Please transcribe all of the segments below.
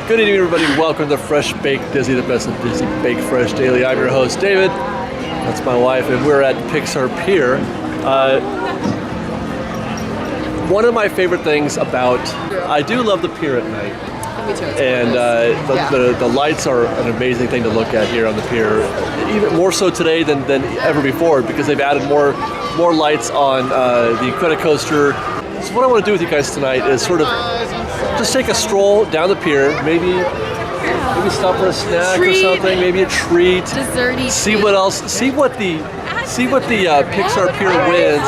Good evening, everybody. Welcome to Fresh Baked Disney, the best of Disney Baked Fresh Daily. I'm your host, David. That's my wife, and we're at Pixar Pier. One of my favorite things about, I do love the pier at night. Me too. And the lights are an amazing thing to look at here on the pier, even more so today than ever before, because they've added more lights on the Incredicoaster. So what I want to do with you guys tonight is sort of just take a stroll down the pier, maybe stop for a snack or something, maybe a treat. Desserty. See what else? See what the Pixar Pier wins.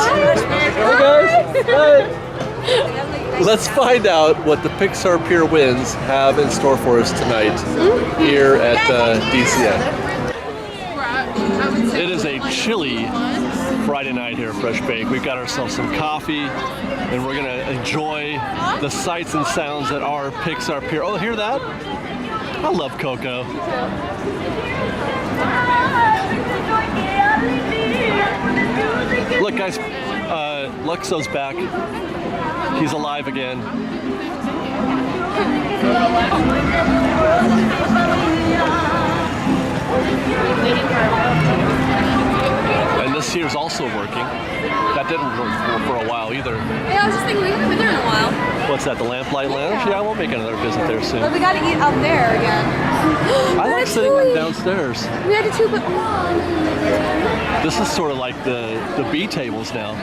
Hey guys. Hi. Let's find out what the Pixar Pier wins have in store for us tonight here at DCN. It is a chilly Friday night here at Fresh Bake. We've got ourselves some coffee, and we're gonna enjoy the sights and sounds that are Pixar Pier. Oh, hear that? I love Coco. Look, guys, Luxo's back. He's alive again. And this here is also working. That didn't work for a while either. Yeah, I was just thinking we haven't been there in a while. What's that, the Lamplight Lounge? Yeah, I won't make another visit there soon. But we gotta eat up there again. I like sitting downstairs. We had to too, but This is sort of like the B tables now.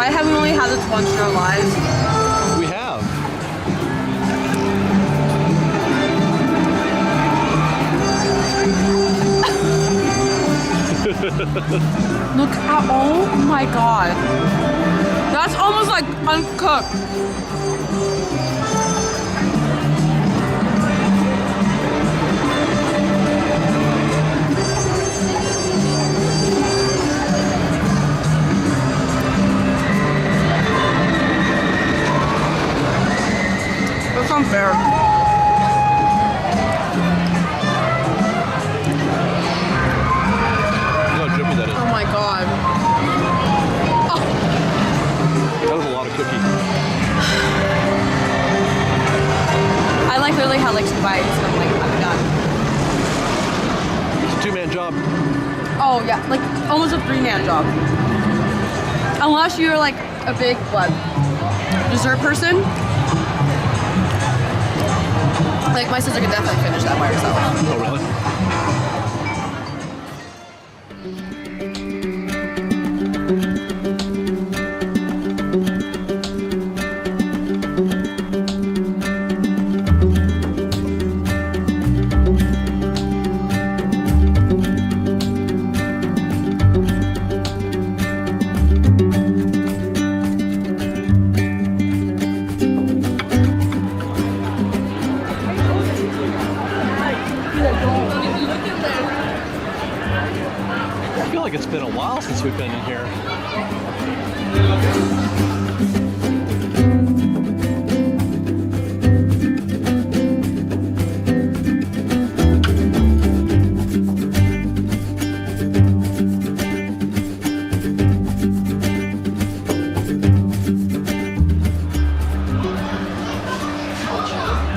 why have we only had this once in our lives? We have. Look at, oh my god. That's almost like uncooked. That's unfair. Look how drippy that is. Oh my god. Oh. That was a lot of cookie. I like literally had like 2 bites and I'm like, I'm done. It's a 2-man job. Oh yeah, like almost a 3-man job. Unless you're like a big dessert person. Like my sister could definitely finish that by herself. Oh really? been a while since we've been in here.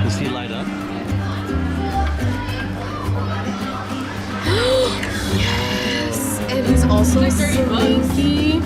Does he light up? Yes, and he's also slinky.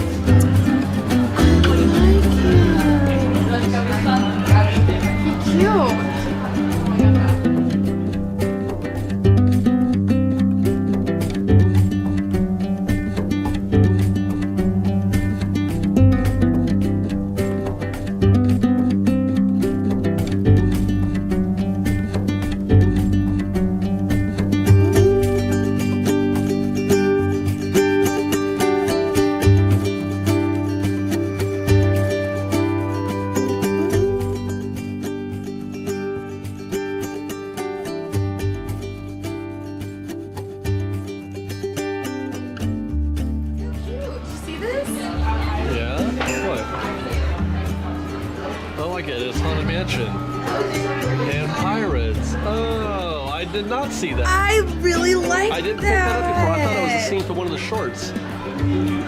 Cute. And pirates. Oh, I did not see that. I really like that. I didn't pick that up before. I thought it was a scene from one of the shorts.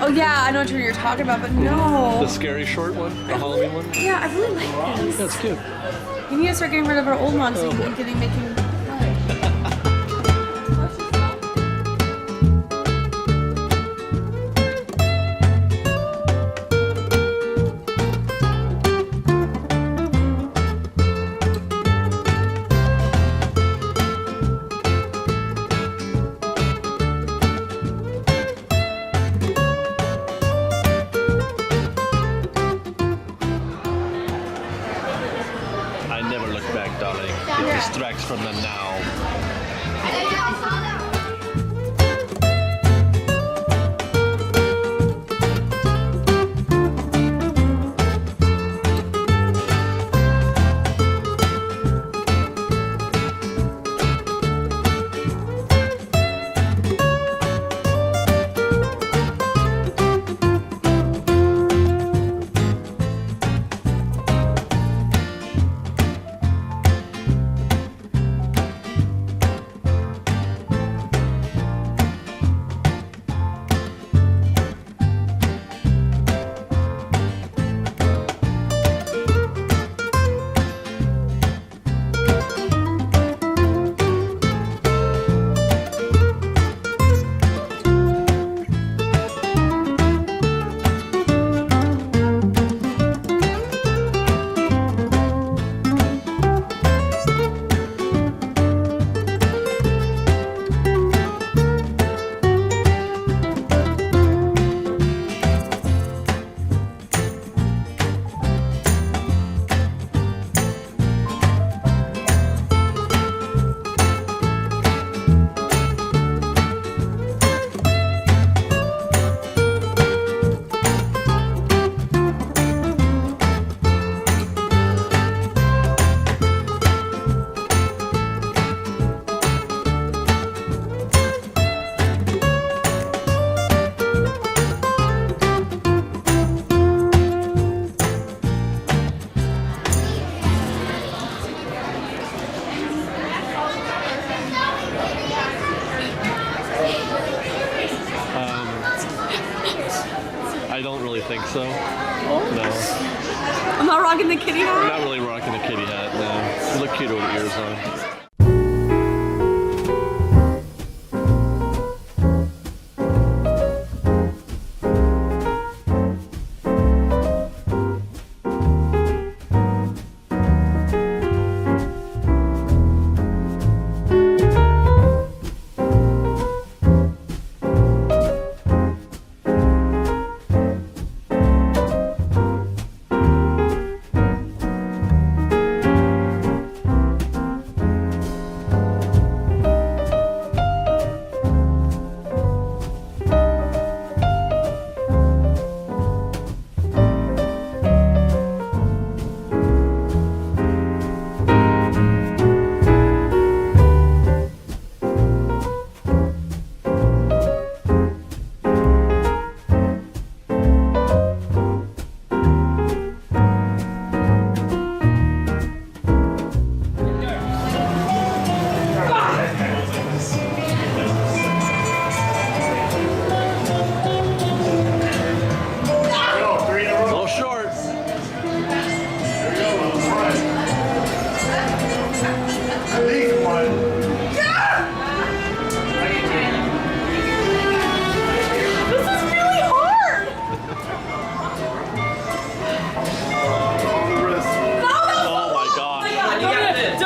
Oh yeah, I know what you're talking about, but no. The scary short one? The Halloween one? Yeah, I really like this. That's cute. We need to start getting rid of our old ones so we can keep making play. Distracts from the now. I don't really think so. No. I'm not rocking the kitty hat? I'm not really rocking the kitty hat, no. You look cute with the ears on. got this.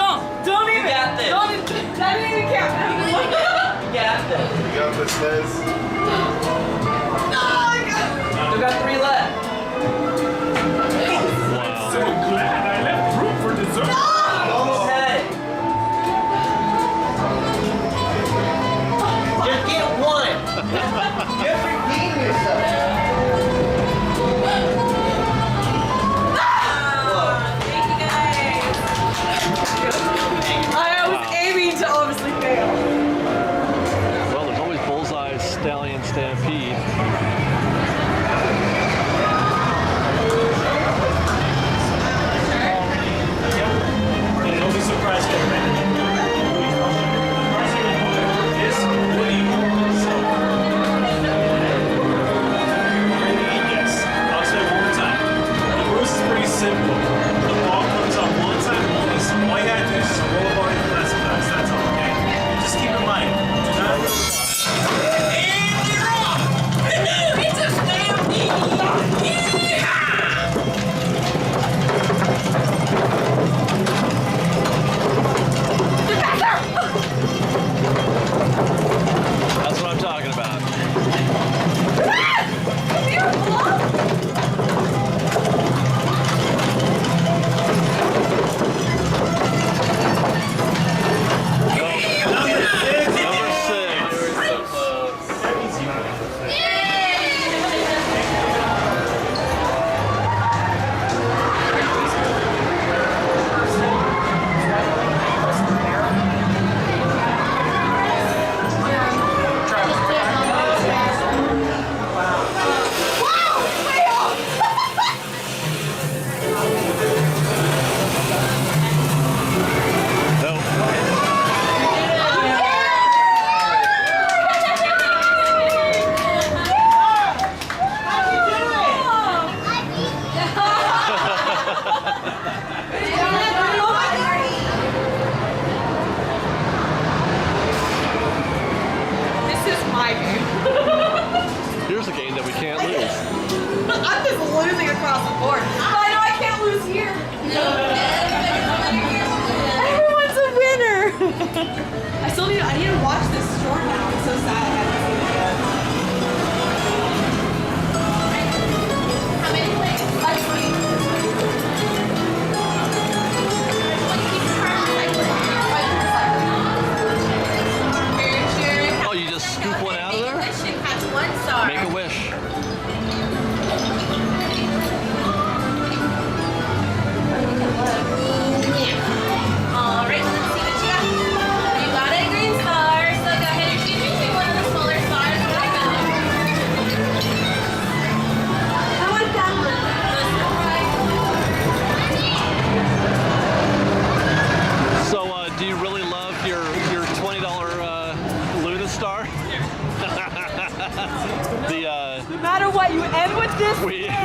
Don't even. You got this. Don't even count. You got this. You got this, Liz. We got 3 left. So glad I left room for dessert. Okay. Just get 1. Just repeat yourself. I was aiming to obviously fail. Well, there's always Bullseye, Stallion, Stampede. Don't be surprised, everybody. This Woody Yes, I'll say it one more time. The rules is pretty simple. The ball comes on one side only, so all you gotta do is just roll the ball in classifies. That's all, okay? Just keep in mind, do not roll the ball. And you're off! It's a stampede! That's what I'm talking about. Number 6. Nope. This is my game. Here's a game that we can't lose. I'm just losing across the board. But I know I can't lose here. Everyone's a winner. I need to watch this short now. I'm so sad I haven't seen it yet. How many plays? Like 20. Oh, you just scoop one out of there? Make a wish. All right, let's see what you got. You got a green star, so go ahead and choose between one of the smaller stars. I want that one. So, do you really love your $20 Luna Star? No matter what, you end with this.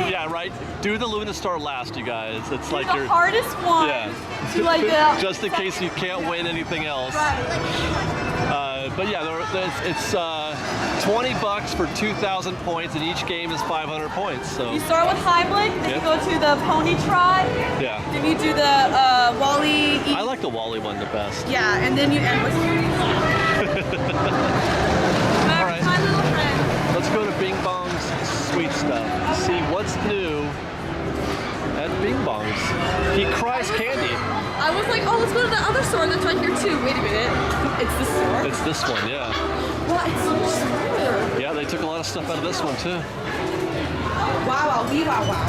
Yeah, right. Do the Luna Star last, you guys. It's like the your hardest one. Yeah. To like just in case you can't win anything else. Right. But yeah, it's $20 for 2,000 points, and each game is 500 points. So You start with Heimlich, then you go to the Pony Tribe, yeah, then you do the Wally. I like the Wally one the best. Yeah, and then you end with. All right. My little friend. Let's go to Bing Bong's Sweet Stuff to see what's new at Bing Bong's. He cries candy. I was like, oh, let's go to the other store that's right here too. Wait a minute, it's this store. It's this one, yeah. Wow, it's so much smaller. Yeah, they took a lot of stuff out of this one too. Wow, wee, wow, wow.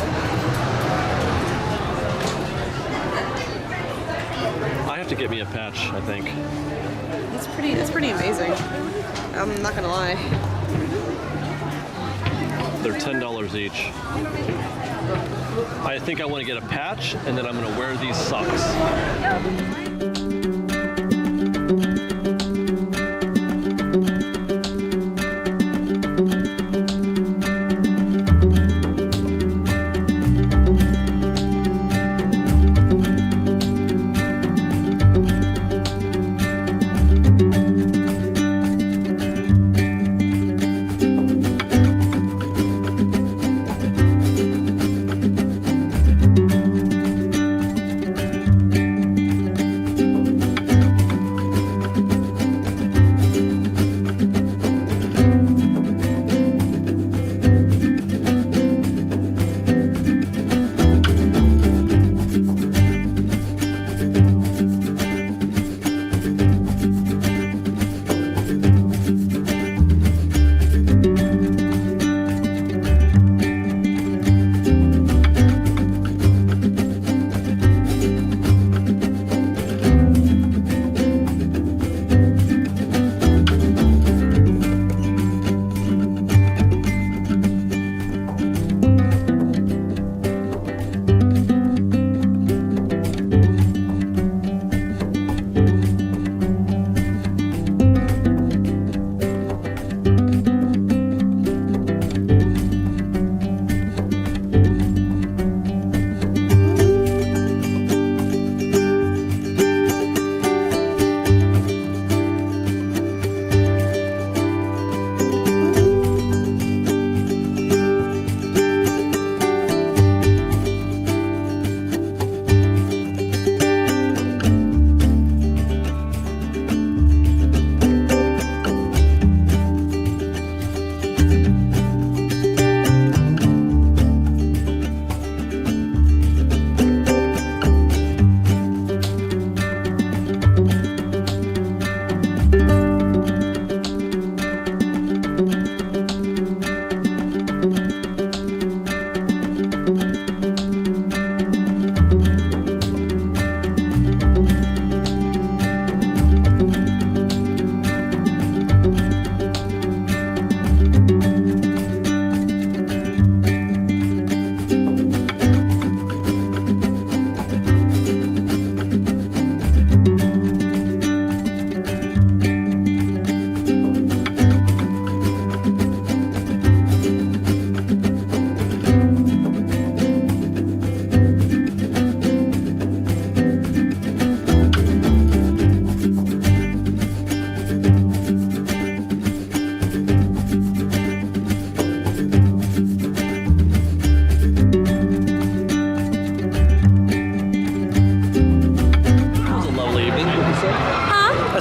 I have to get me a patch, I think. That's pretty amazing. I'm not gonna lie. They're $10 each. I think I want to get a patch, and then I'm going to wear these socks.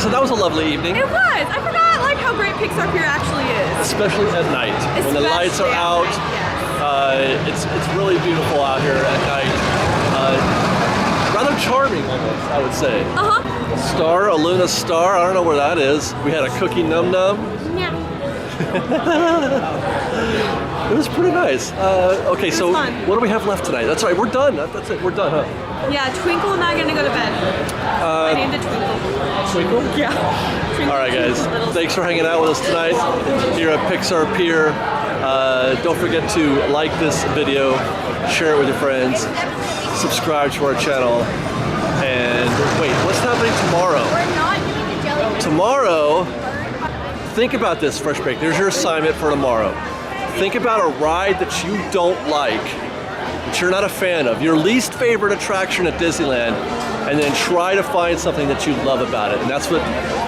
so that was a lovely evening. It was. I forgot like how great Pixar Pier actually is. Especially at night. When the lights are out, it's really beautiful out here at night. Rather charming almost, I would say. Star, a Luna star, I don't know where that is. We had a cookie num num. Yeah. It was pretty nice. Okay, so fun. what do we have left tonight? That's right, we're done. That's it, we're done, huh? Yeah, Twinkle and I are gonna go to bed. I named it Twinkle. Twinkle? Yeah. Twinkle, All right, guys. Little Thanks for hanging out with us tonight here at Pixar Pier. Don't forget to like this video, share it with your friends, subscribe to our channel, and wait, what's happening tomorrow? We're not doing the jelly. Tomorrow, think about this, Fresh Bake. There's your assignment for tomorrow. Think about a ride that you don't like, that you're not a fan of, your least favorite attraction at Disneyland, and then try to find something that you love about it. And that's what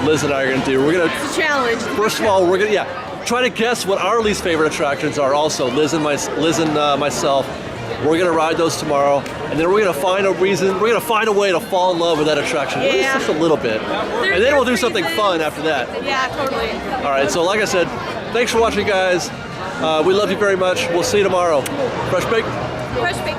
Liz and I are gonna do. We're gonna, It's a challenge. first of all, we're gonna, try to guess what our least favorite attractions are also. Liz and myself, we're gonna ride those tomorrow, and then we're gonna find a way to fall in love with that attraction. At least just a little bit. And then we'll do something fun after that. Yeah, totally. All right, so like I said, thanks for watching, guys. We love you very much. We'll see you tomorrow. Fresh Bake. Fresh Bake.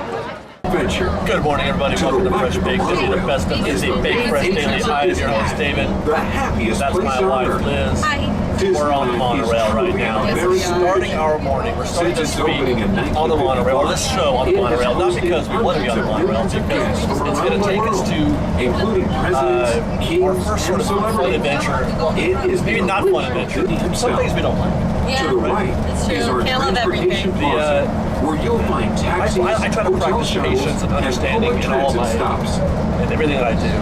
Good morning, everybody. Welcome to Fresh Bake. This is the best of Disney Bake Fresh Daily. Hi, your host, David. The happiest That's place my on wife, earth. Liz. Hi. We're on the monorail right now. Yes, We're we are. starting our morning. We're starting this week on the monorail, or this show on the monorail, not because we want to be on the monorail, because it's going to take us to including presidents, our first sort of fun adventure. Maybe not fun adventure. Some things we don't like. To the right is our Can't love transportation everything. plaza, where you'll find taxis, I try to hotel practice shuttles, patience and understanding public in all transit my stops. and everything that I do.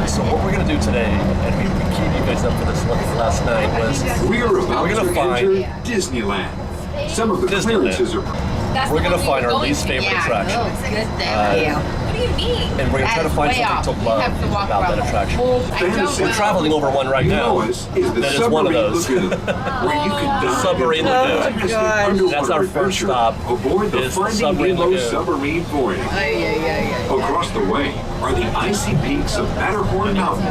So what we're going to do today, and we keep you guys up for this last night, was We're about we're to gonna find enter Disneyland. Some of the Disneyland. clearances are we're going to find our least favorite attraction. What do you mean? And we're going to try to find something to love about that attraction. We're traveling over one right now. Is the That is one of Submarine those. Lagoon, where you can dive Submarine into Lagoon. fantastic God. underwater That's our first adventure stop, aboard the is the Finding Submarine Nemo Lagoon. submarine voyage. Across the way are the icy peaks of Matterhorn Mountain,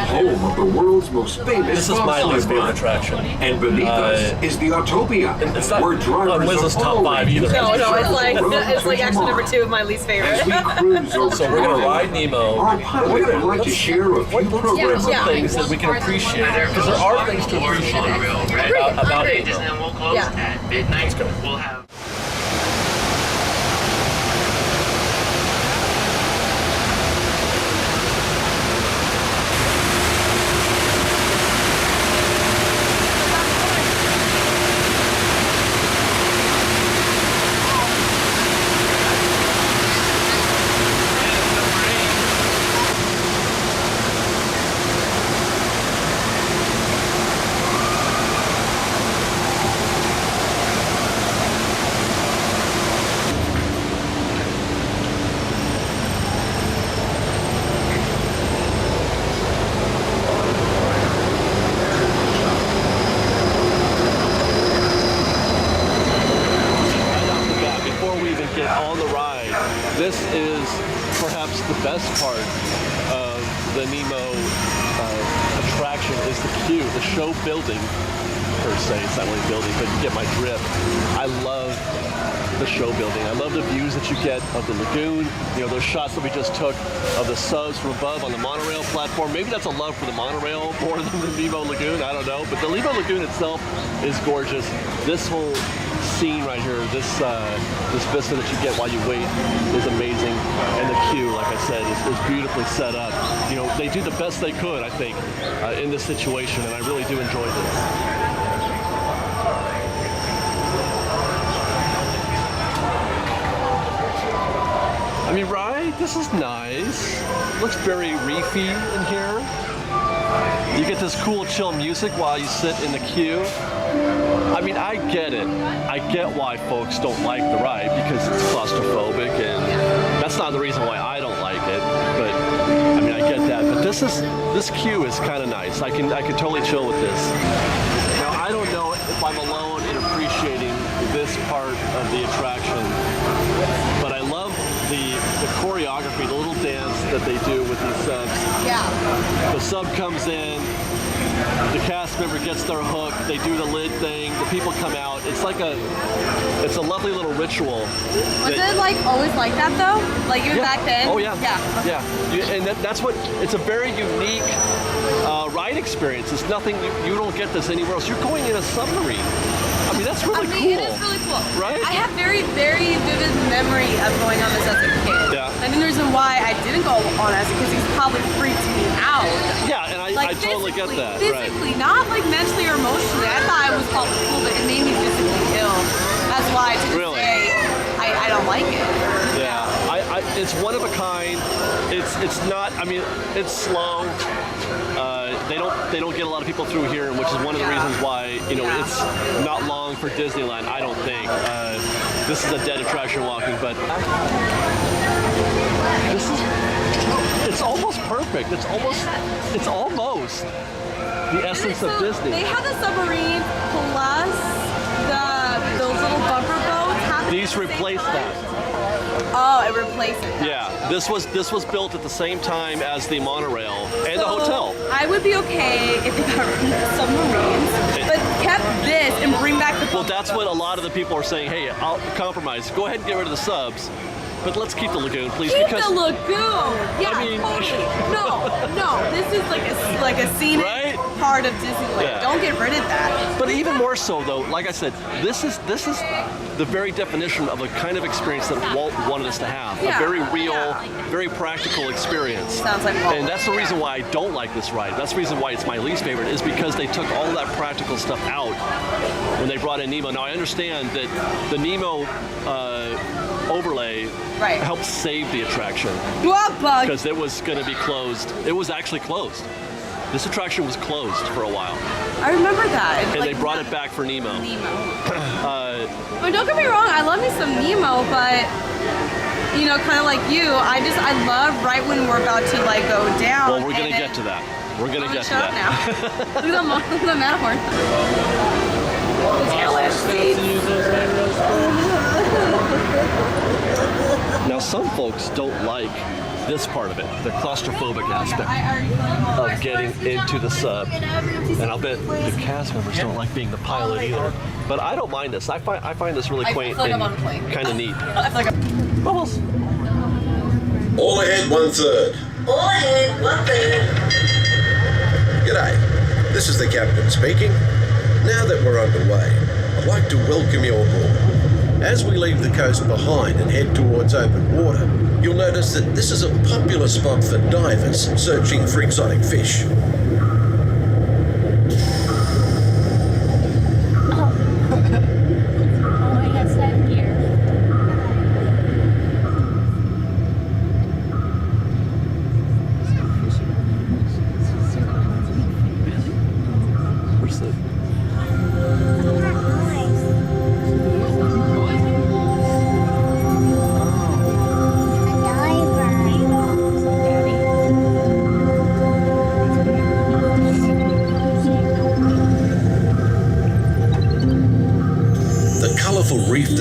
home of the world's most famous This is my bobsled least favorite run. attraction. And beneath us is the Autopia, It's not where drivers on Liz's of top all 5 ages either. No, it's like road to actually number tomorrow. 2 of my least favorite. As we cruise over So we're going to ride Nemo. our pilot would like to share a few programs Some things that we can appreciate, because there are things to appreciate about Agreed. Nemo. Disneyland will close Yeah. at midnight. We'll have Before we even get on the ride, this is perhaps the best part of the Nemo attraction is the queue, the show building per se. It's not really building, but you get my drift. I love the show building. I love the views that you get of the lagoon. You know, those shots that we just took of the subs from above on the monorail platform. Maybe that's a love for the monorail more than the Nemo Lagoon. I don't know. But the Nemo Lagoon itself is gorgeous. This whole scene right here, this vista that you get while you wait is amazing. And the queue, like I said, is beautifully set up. You know, they do the best they could, I think, in this situation, and I really do enjoy this. I mean, right? This is nice. Looks very reefy in here. You get this cool, chill music while you sit in the queue. I mean, I get it. I get why folks don't like the ride because it's claustrophobic, and that's not the reason why I don't like it. But I mean, I get that. But this queue is kind of nice. I can totally chill with this. Now, I don't know if I'm alone in appreciating this part of the attraction, but I love the choreography, the little dance that they do with these subs. Yeah. The sub comes in, the cast member gets their hook, they do the lid thing, the people come out. It's a lovely little ritual. Was it like always like that though? Like even back then? Oh yeah. Yeah. And that's what, it's a very unique ride experience. It's nothing, you don't get this anywhere else. You're going in a submarine. I mean, that's really cool. It is really cool. Right? I have very, very vivid memory of going on this as a kid. Yeah. I think the reason why I didn't go on as a kid is because probably freaked me out. Yeah, and I totally get that. Physically, not like mentally or emotionally. I thought it was probably cool, but it made me physically ill. That's why to this day, I don't like it. Yeah, it's one of a kind. It's not. I mean, it's slow. They don't get a lot of people through here, which is one of the reasons why it's not long for Disneyland. I don't think this is a dead attraction walking, but it's almost perfect. It's almost the essence of Disney. They have the submarine plus those little bumper boats. These replace that. Oh, it replaced it. Yeah, this was built at the same time as the monorail and the hotel. I would be okay if they got rid of the submarines, but kept this and bring back the. Well, that's what a lot of the people are saying. Hey, I'll compromise. Go ahead and get rid of the subs, but let's keep the lagoon, please. Keep because the lagoon. Yeah, I mean, totally. No. This is like a scenic part of Disneyland. Yeah. Don't get rid of that. But even more so, though, like I said, this is the very definition of a kind of experience that Walt wanted us to have. Yeah. A very real, very practical experience. Sounds like Walt. And that's the reason why I don't like this ride. That's the reason why it's my least favorite, is because they took all that practical stuff out when they brought in Nemo. Now, I understand that the Nemo overlay helped save the attraction because it was going to be closed. It was actually closed. This attraction was closed for a while. I remember that. And they brought it back for Nemo. But don't get me wrong, I love me some Nemo, but kind of like you, I love right when we're about to like go down. Well, we're gonna get to that. We're gonna get to that now. Look at the Matterhorn. Now, some folks don't like this part of it, the claustrophobic aspect of getting into the sub. And I'll bet the cast members don't like being the pilot either. But I don't mind this. I find this really quaint and kind of neat. Bubbles. All ahead, 1/3. All ahead, 1/3. G'day, this is the captain speaking. Now that we're underway, I'd like to welcome you aboard. As we leave the coast behind and head towards open water, you'll notice that this is a popular spot for divers searching for exotic fish.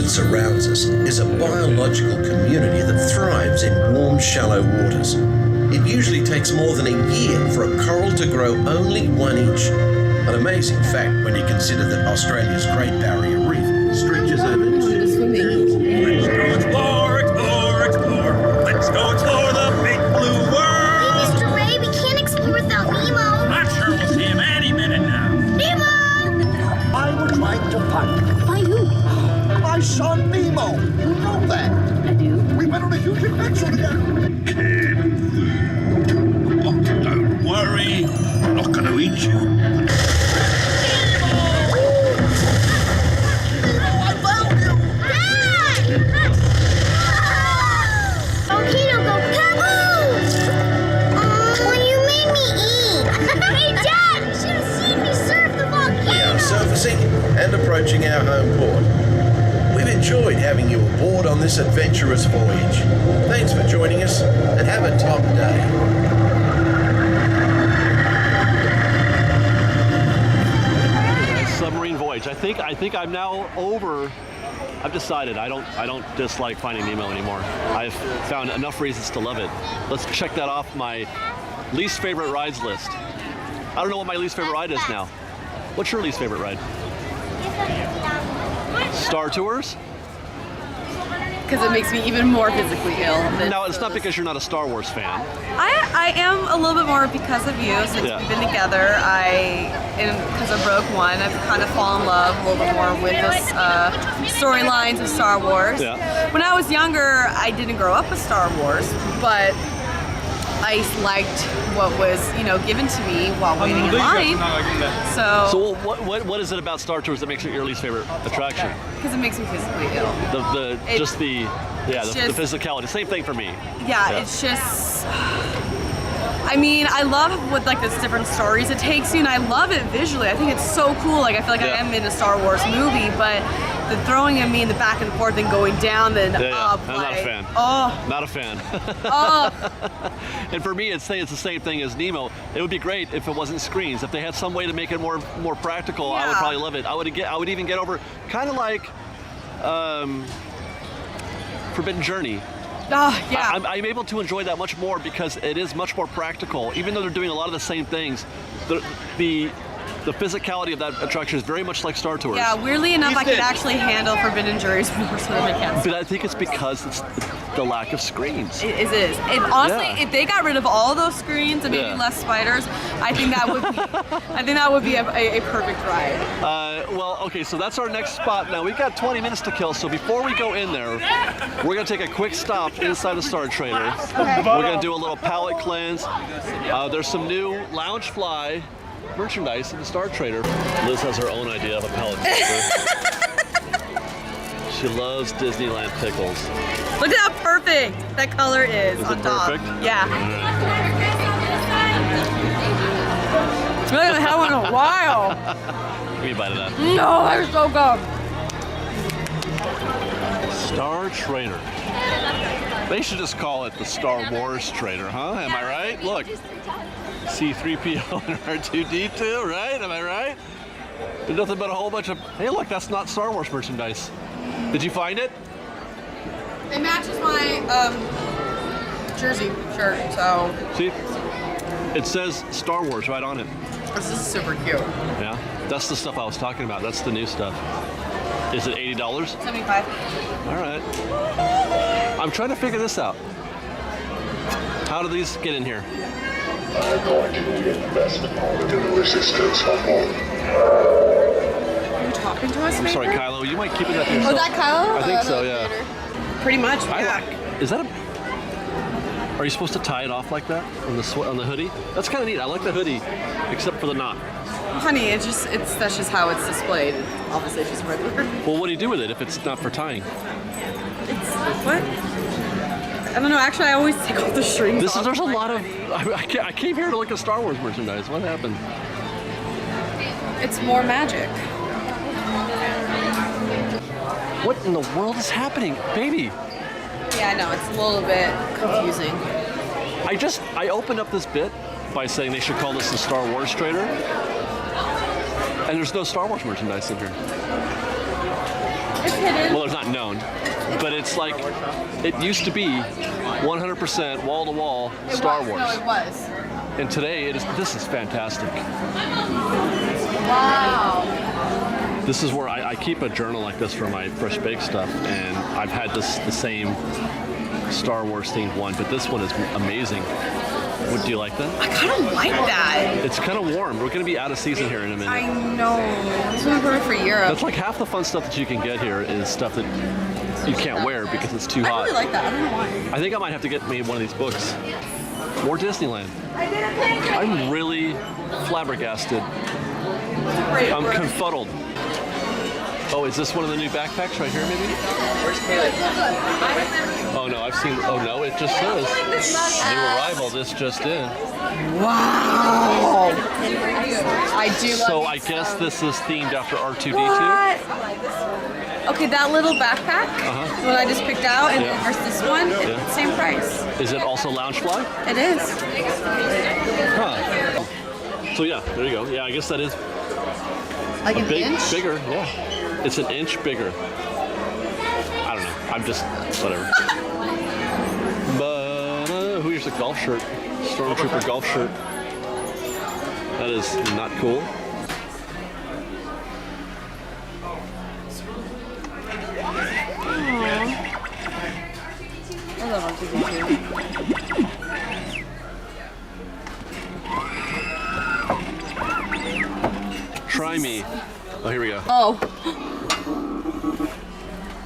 Surrounds us is a biological community that thrives in warm, shallow waters. It usually takes more than a year for a coral to grow only 1 inch. An amazing fact when you consider that Australia's Great Barrier Reef stretches over 2 Let's go explore. Let's go explore the big blue world. Hey, Mr. Ray, we can't explore without Nemo. I'm sure we'll see him any minute now. Nemo! I would like to punt. By who? My son Nemo. You know that. I do. We went on a huge adventure together. Oh, don't worry. I'm not going to eat you. I found you. Dad! Okay, don't go kaboom! Well, you made me eat. Hey, Dad, you should have seen me surf the volcano. We are surfacing and approaching our home port. We've enjoyed having you aboard on this adventurous voyage. Thanks for joining us and have a top day. Submarine voyage. I think I'm now over I've decided I don't dislike Finding Nemo anymore. I've found enough reasons to love it. Let's check that off my least favorite rides list. I don't know what my least favorite ride is now. What's your least favorite ride? Star Tours? Because it makes me even more physically ill. No, it's not because you're not a Star Wars fan. I am a little bit more because of you. Since we've been together, because of Rogue One, I've kind of fallen in love a little bit more with this storylines of Star Wars. Yeah. When I was younger, I didn't grow up with Star Wars, but I liked what was, given to me while waiting in line. So what is it about Star Tours that makes it your least favorite attraction? Because it makes me physically ill. The physicality. Same thing for me. Yeah, it's just. I mean, I love what the different stories it takes you, and I love it visually. I think it's so cool. I feel like I am in a Star Wars movie, but the throwing at me in the back and forth and going down then up. I'm not a fan. Oh. Not a fan. Oh. And for me, it's the same thing as Nemo. It would be great if it wasn't screens. If they had some way to make it more practical, I would probably love it. I would even get over kind of like Forbidden Journey. Yeah. I'm able to enjoy that much more because it is much more practical. Even though they're doing a lot of the same things, the physicality of that attraction is very much like Star Tours. Yeah, weirdly enough, I could actually handle Forbidden Journeys more so than I can. But I think it's because it's the lack of screens. It is. And honestly, if they got rid of all those screens and maybe less spiders, I think that would be a perfect ride. Well, okay, so that's our next spot. Now we've got 20 minutes to kill, so before we go in there, we're gonna take a quick stop inside the Star Trader. Okay. We're gonna do a little palate cleanse. There's some new Loungefly merchandise in the Star Trader. Liz has her own idea of a palate cleanser. She loves Disneyland pickles. Look at how perfect that color is on top. Perfect? Yeah. I haven't had one in a while. Give me a bite of that. No, they're so good. Star Trader. They should just call it the Star Wars Trader, huh? Am I right? Look. C-3PO and R2-D2, right? Am I right? There's nothing but a whole bunch of... Hey, look, that's not Star Wars merchandise. Did you find it? It matches my jersey shirt, so... See? It says Star Wars right on it. This is super cute. Yeah? That's the stuff I was talking about. That's the new stuff. Is it $80? $75. All right. I'm trying to figure this out. How do these get in here? I'm going to need investment with the resistance of home. Are you talking to us? I'm sorry, Kylo. You might keep it up to yourself. Oh, that Kylo? I think so, yeah. Pretty much, yeah. Is that a... Are you supposed to tie it off like that on the hoodie? That's kind of neat. I like the hoodie, except for the knot. Honey, that's just how it's displayed. Obviously, it's just regular. Well, what do you do with it if it's not for tying? What? I don't know. Actually, I always take all the strings off. There's a lot of... I came here to look at Star Wars merchandise. What happened? It's more magic. What in the world is happening? Baby! Yeah, I know. It's a little bit confusing. I opened up this bit by saying they should call this the Star Wars Trader. And there's no Star Wars merchandise in here. It's hidden. Well, it's not known. But it's like, it used to be 100% wall-to-wall Star Wars. No, it was. And today, this is fantastic. Wow. This is where I keep a journal like this for my fresh baked stuff, and I've had the same Star Wars themed one, but this one is amazing. Do you like that? I kind of like that. It's kind of warm. We're going to be out of season here in a minute. I know. This would be perfect for Europe. That's like half the fun stuff that you can get here is stuff that you can't wear because it's too hot. I really like that. I don't know why. I think I might have to get me one of these books. More Disneyland. I'm really flabbergasted. I'm confuddled. Oh, is this one of the new backpacks right here, maybe? Where's Caleb? Oh no, I've seen. Oh no, it just says new arrival. This just in. Wow! I do love So I guess this is themed after R2-D2. What? Okay, that little backpack, the one I just picked out, and versus this one, same price. Is it also Loungefly? It is. Huh. So yeah, there you go. Yeah, I guess that is like an big, inch? bigger. Yeah, it's an inch bigger. I'm just, whatever. But, who here's a golf shirt? Stormtrooper golf shirt. That is not cool. I love R2-D2. Try me. Oh, here we go. Oh.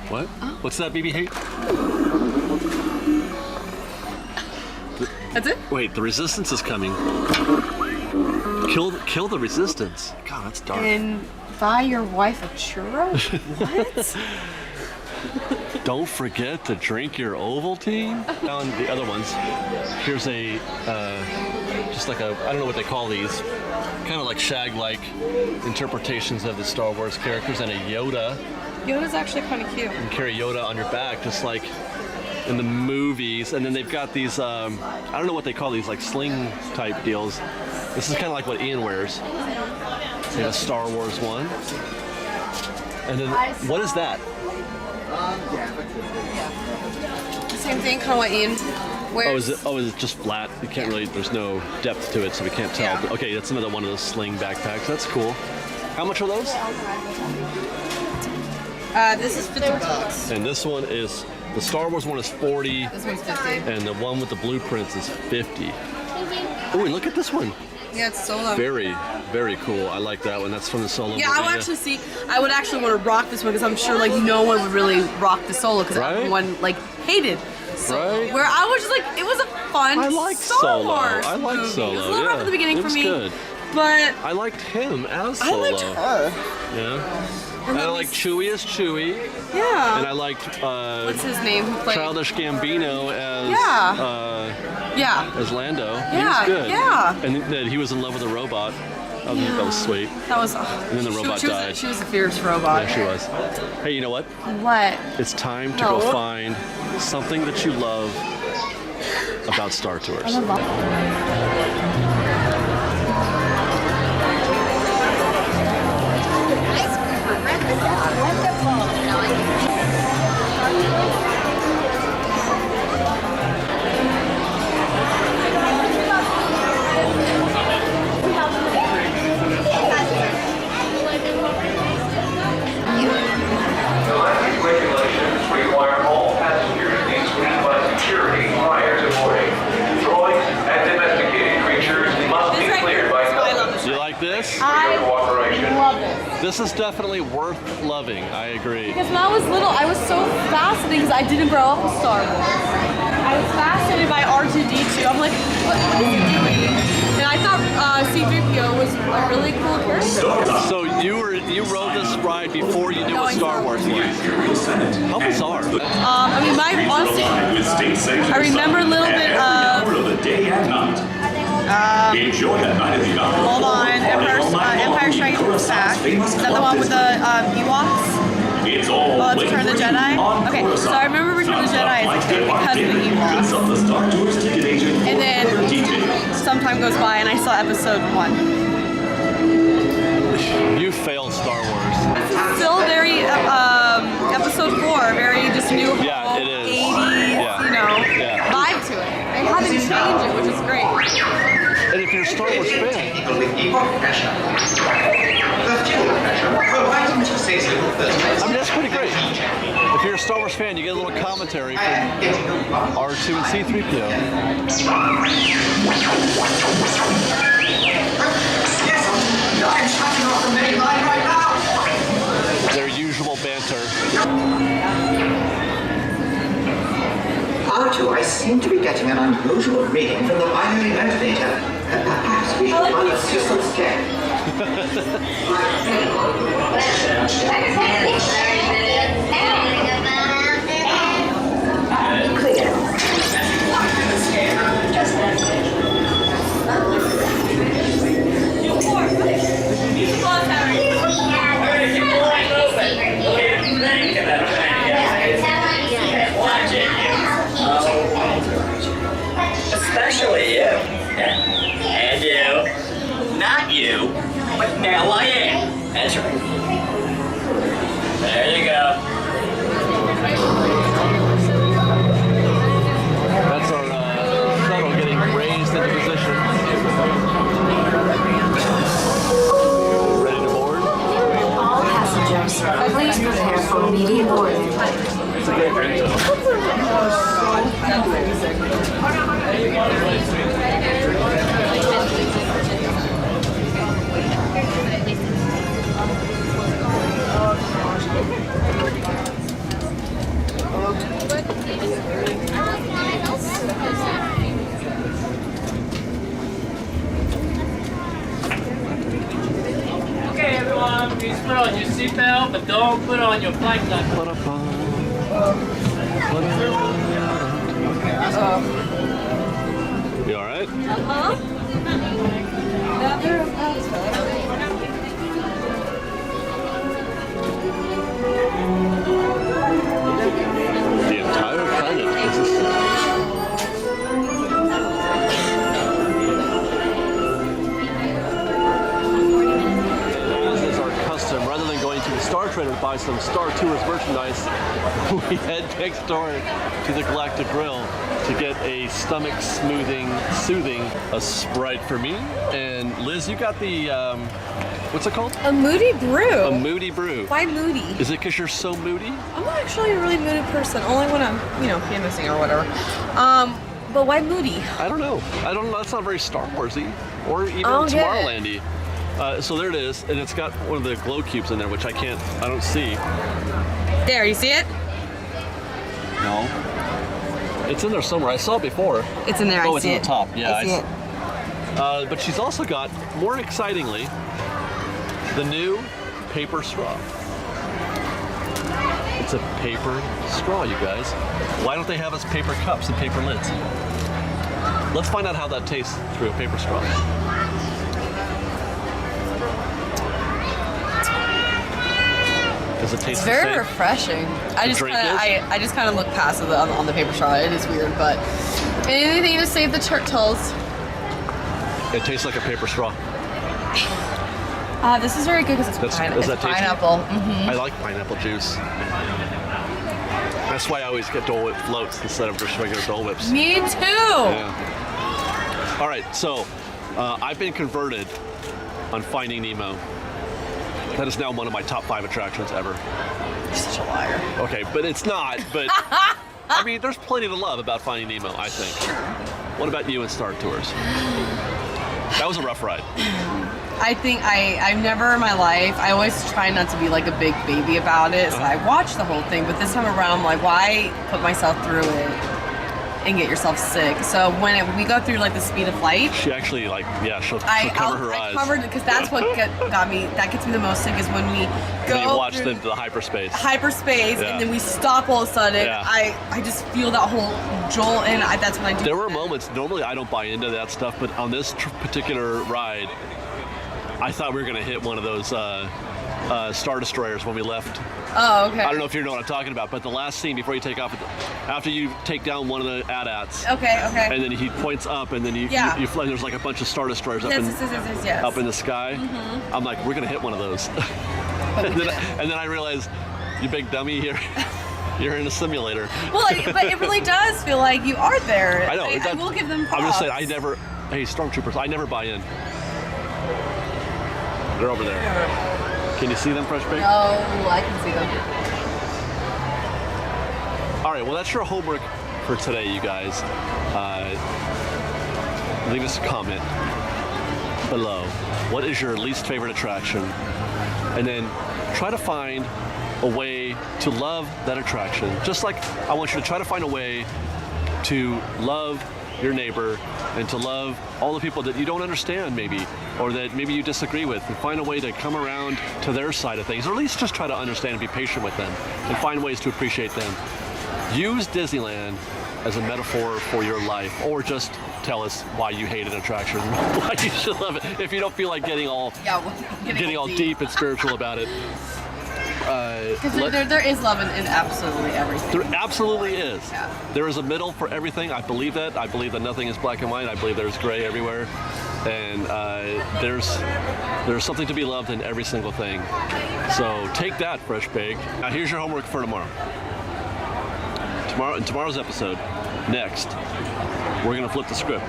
What? What's that, BB hate? That's it? Wait, the resistance is coming. Kill the resistance. God, that's dark. And buy your wife a churro? What? Don't forget to drink your Ovaltine. On the other ones, here's a, just like a, I don't know what they call these, kind of like shag-like interpretations of the Star Wars characters, and a Yoda. Yoda's actually kind of cute. You can carry Yoda on your back, just like in the movies. And then they've got these, I don't know what they call these, like sling type deals. This is kind of like what Ian wears. They have a Star Wars one. And then, what is that? Same thing, kind of what Ian wears. Oh, is it just flat? You can't really, there's no depth to it, so we can't tell. Yeah. But okay, that's another one of those sling backpacks. That's cool. How much are those? This is $50. And this one is, the Star Wars one is 40. This one's 50. And the one with the blueprints is 50. Oh, and look at this one. Yeah, it's Solo. Very, very cool. I like that one. That's from the Solo. Yeah, I would actually want to rock this one because I'm sure like no one would really rock the Solo because everyone like hated Solo. Right? Where I was just like, it was a fun I like Star Solo. Wars I like movie. Solo. It was a little rough at the beginning it for was me, good. but I liked him as I Solo. liked her. Yeah. And I liked Chewie as Chewie. Yeah. And I liked what's his name? Who played Childish Gambino as as Lando. Yeah, He was good. yeah. And that he was in love with a robot. That was sweet. That was. And then the robot died. She was a fierce robot. Yeah, she was. Hey, you know what? What? It's time to go find something that you love about Star Tours. Galactic regulations require all passengers be screened by security prior to boarding. Droids and domesticated creatures must be cleared by customs. Do you like this? I love it. This is definitely worth loving. I agree. Because when I was little, I was so fascinated because I didn't grow up with Star Wars. I was fascinated by R2-D2. I'm like, what is he doing? And I thought C-3PO was a really cool character. So you rode this ride before you knew what Star Wars was. How bizarre. I mean, honestly, I remember a little bit of. Hold on, Empire Strikes Back. Is that the one with the Ewoks? Return of the Jedi? Okay, so I remember Return of the Jedi as a kid because of the Ewoks. And then some time goes by and I saw episode 1. You failed Star Wars. It's still very, episode 4, very just new, Yeah, it is. 80s, vibe to it. They haven't changed it, which is great. And if you're a Star Wars fan, Why didn't you say so in the first place? I mean, that's pretty great. If you're a Star Wars fan, you get a little commentary from R2 and C-3PO. Yes, I'm shutting off the main line right now. Their usual banter. R2, I seem to be getting an unusual reading from the binary motivator. Perhaps we should run a system scan. Clear. Especially you. And you. Not you, but now I am. That's right. There you go. Please put on your seatbelt, but don't put on your flight jacket. You all right? The entire planet is a As is our custom, rather than going to the Star Trader to buy some Star Tours merchandise, we head next door to the Galactic Grill to get a stomach soothing, a Sprite for me. And Liz, you got the, what's it called? A moody brew. A moody brew. Why moody? Is it because you're so moody? I'm not actually a really moody person, only when I'm, PMSing or whatever. But why moody? I don't know. That's not very Star Warsy or even Oh, yeah. Tomorrowlandy. So there it is, and it's got one of the glow cubes in there, which I don't see. There, you see it? No. It's in there somewhere. I saw it before. It's in there. Oh, I it's see in it. the top. Yeah, I see it. But she's also got, more excitingly, the new paper straw. It's a paper straw, you guys. Why don't they have us paper cups and paper lids? Let's find out how that tastes through a paper straw. Does it taste It's the very same? refreshing. I just drink kind of look past it on the paper straw. It is weird, but anything to save the turtles. It tastes like a paper straw. This is very good because it's Is that tasty? pineapple. Mm-hmm. I like pineapple juice. That's why I always get Dole Whip floats instead of just regular Dole Whips. Me too. Yeah. All right, so I've been converted on Finding Nemo. That is now one of my top 5 attractions ever. You're such a liar. Okay, but it's not. But I mean, there's plenty to love about Finding Nemo, I think. What about you and Star Tours? That was a rough ride. I think I've never in my life, I always try not to be like a big baby about it, so I watched the whole thing, but this time around I'm like, why put myself through it and get yourself sick? So when we go through like the speed of light, She actually she'll cover her eyes. I covered it because that's what got me, that gets me the most sick is when we go Then you watch through the hyperspace. hyperspace Yeah. and then we stop all of a sudden. Yeah. I just feel that whole jolt and that's when I do There were moments, normally I don't buy into that stuff, but on this particular ride, I thought we were going to hit one of those Star Destroyers when we left. Oh, okay. I don't know if you know what I'm talking about, but the last scene before you take off, after you take down one of the AT-ATs, Okay. and then he points up, and then you fly, and there's like a bunch of Star Destroyers up, Yes. up in the sky. Mhm. I'm like, we're going to hit one of those. and then I realized, you big dummy, you're in a simulator. Well, but it really does feel like you are there. I know. I will give them props. I'm just saying, hey, Stormtroopers, I never buy in. They're over there. Can you see them, Fresh Baked? No, I can see them. All right, well, that's your homework for today, you guys. Leave us a comment below. What is your least favorite attraction? And then try to find a way to love that attraction. Just like I want you to try to find a way to love your neighbor and to love all the people that you don't understand maybe, or that maybe you disagree with, and find a way to come around to their side of things, or at least just try to understand and be patient with them and find ways to appreciate them. Use Disneyland as a metaphor for your life, or just tell us why you hate an attraction, why you should love it, if you don't feel like getting all deep and spiritual about it. Because there is love in absolutely everything. There absolutely is. Yeah. There is a middle for everything. I believe that. I believe that nothing is black and white. I believe there's gray everywhere. And there's something to be loved in every single thing. So take that, Fresh Baked. Now here's your homework for tomorrow. In tomorrow's episode, next, we're going to flip the script.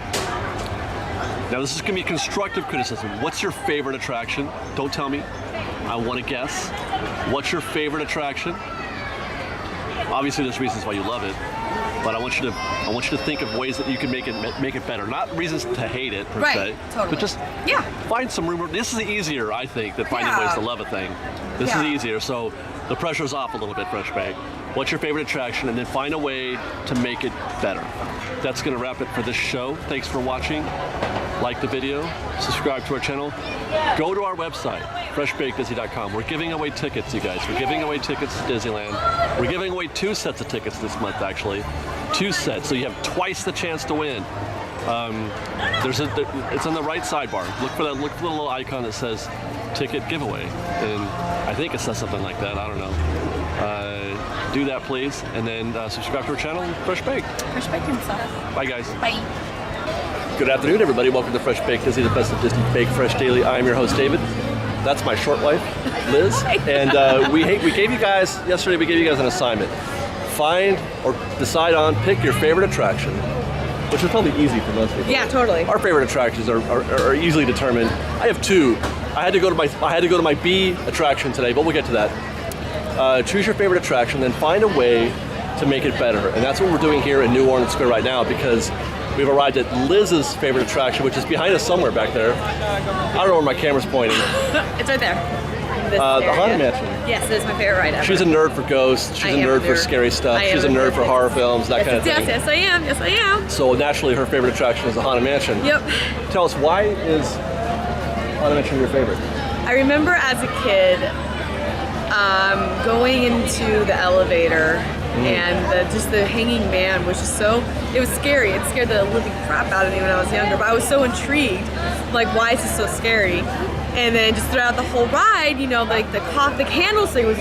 Now this is going to be constructive criticism. What's your favorite attraction? Don't tell me. I want to guess. What's your favorite attraction? Obviously, there's reasons why you love it, but I want you to think of ways that you can make it better. Not reasons to hate it per se, totally. but just find some room. This is easier, I think, than finding ways to love a thing. This is easier, so the pressure's off a little bit, Fresh Baked. What's your favorite attraction, and then find a way to make it better. That's going to wrap it for this show. Thanks for watching. like the video, subscribe to our channel, go to our website, freshbakedisney.com. We're giving away tickets, you guys. We're giving away tickets to Disneyland. We're giving away 2 sets of tickets this month, actually. 2 sets, so you have twice the chance to win. It's on the right sidebar. Look for the little icon that says ticket giveaway, and I think it says something like that. I don't know. Do that, please, and then subscribe to our channel, Fresh Baked. Fresh Baked himself. Bye, guys. Bye. Good afternoon, everybody. Welcome to Fresh Baked Disney, the best of Disney Baked Fresh Daily. I'm your host, David. That's my short wife, Liz. And we gave you guys yesterday. We gave you guys an assignment: find or decide on, pick your favorite attraction. Which is probably easy for most people. Yeah, totally. Our favorite attractions are easily determined. I have 2. I had to go to my B attraction today, but we'll get to that. Choose your favorite attraction, then find a way to make it better, and that's what we're doing here in New Orleans Square right now, because we've arrived at Liz's favorite attraction, which is behind us somewhere back there. I don't know where my camera's pointing. It's right there. The Haunted Mansion. Yes, it is my favorite ride ever. She's a nerd for ghosts. She's a nerd for scary stuff. She's a nerd for horror films, that kind of thing. Yes, I am. Yes, I am. So naturally, her favorite attraction is the Haunted Mansion. Yep. Tell us, why is Haunted Mansion your favorite? I remember as a kid going into the elevator and just the hanging man was just it was scary. It scared the living crap out of me when I was younger, but I was so intrigued, like, why is this so scary? And then just throughout the whole ride, you know, like the candles thing is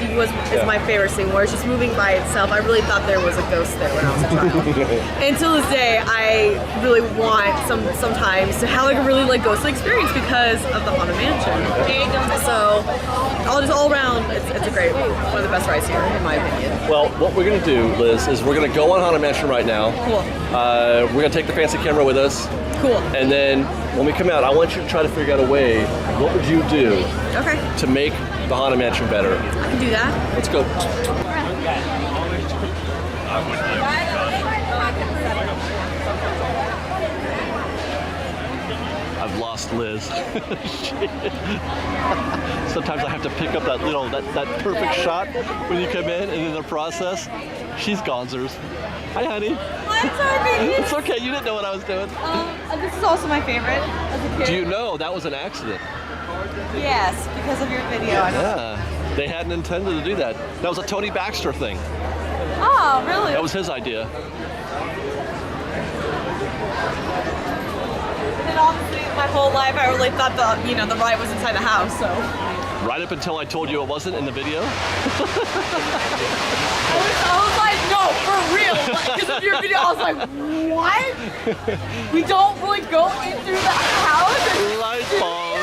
my favorite thing, where it's just moving by itself. I really thought there was a ghost there when I was a child. Until this day, I really want sometimes to have like a really like ghostly experience because of the Haunted Mansion. So, all around, it's a great one of the best rides here, in my opinion. Well, what we're gonna do, Liz, is we're gonna go on Haunted Mansion right now. Cool. We're gonna take the fancy camera with us. Cool. And then when we come out, I want you to try to figure out a way. What would you do to make the Haunted Mansion better? I can do that. Let's go. I've lost Liz. Sometimes I have to pick up that perfect shot when you come in, and in the process, she's gonzers. Hi, honey. I'm sorry, baby. It's okay. You didn't know what I was doing. This is also my favorite as a kid. Do you know that was an accident? Yes, because of your video. Yeah. They hadn't intended to do that. That was a Tony Baxter thing. Oh, really? That was his idea. And honestly, my whole life I really thought the ride was inside the house, so. Right up until I told you it wasn't in the video? I was like, no, for real. Because of your video, I was like, what? We don't really go in through the house? Light bulb.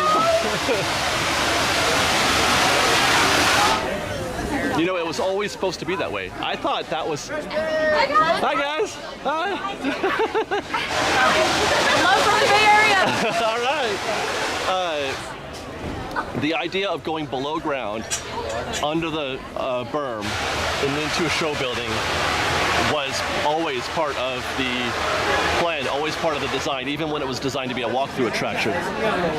You know, it was always supposed to be that way. I thought that was... Hi, guys. Hi, guys. Hi. Love from the Bay Area. All right. The idea of going below ground, under the berm, and into a show building was always part of the plan, always part of the design, even when it was designed to be a walkthrough attraction.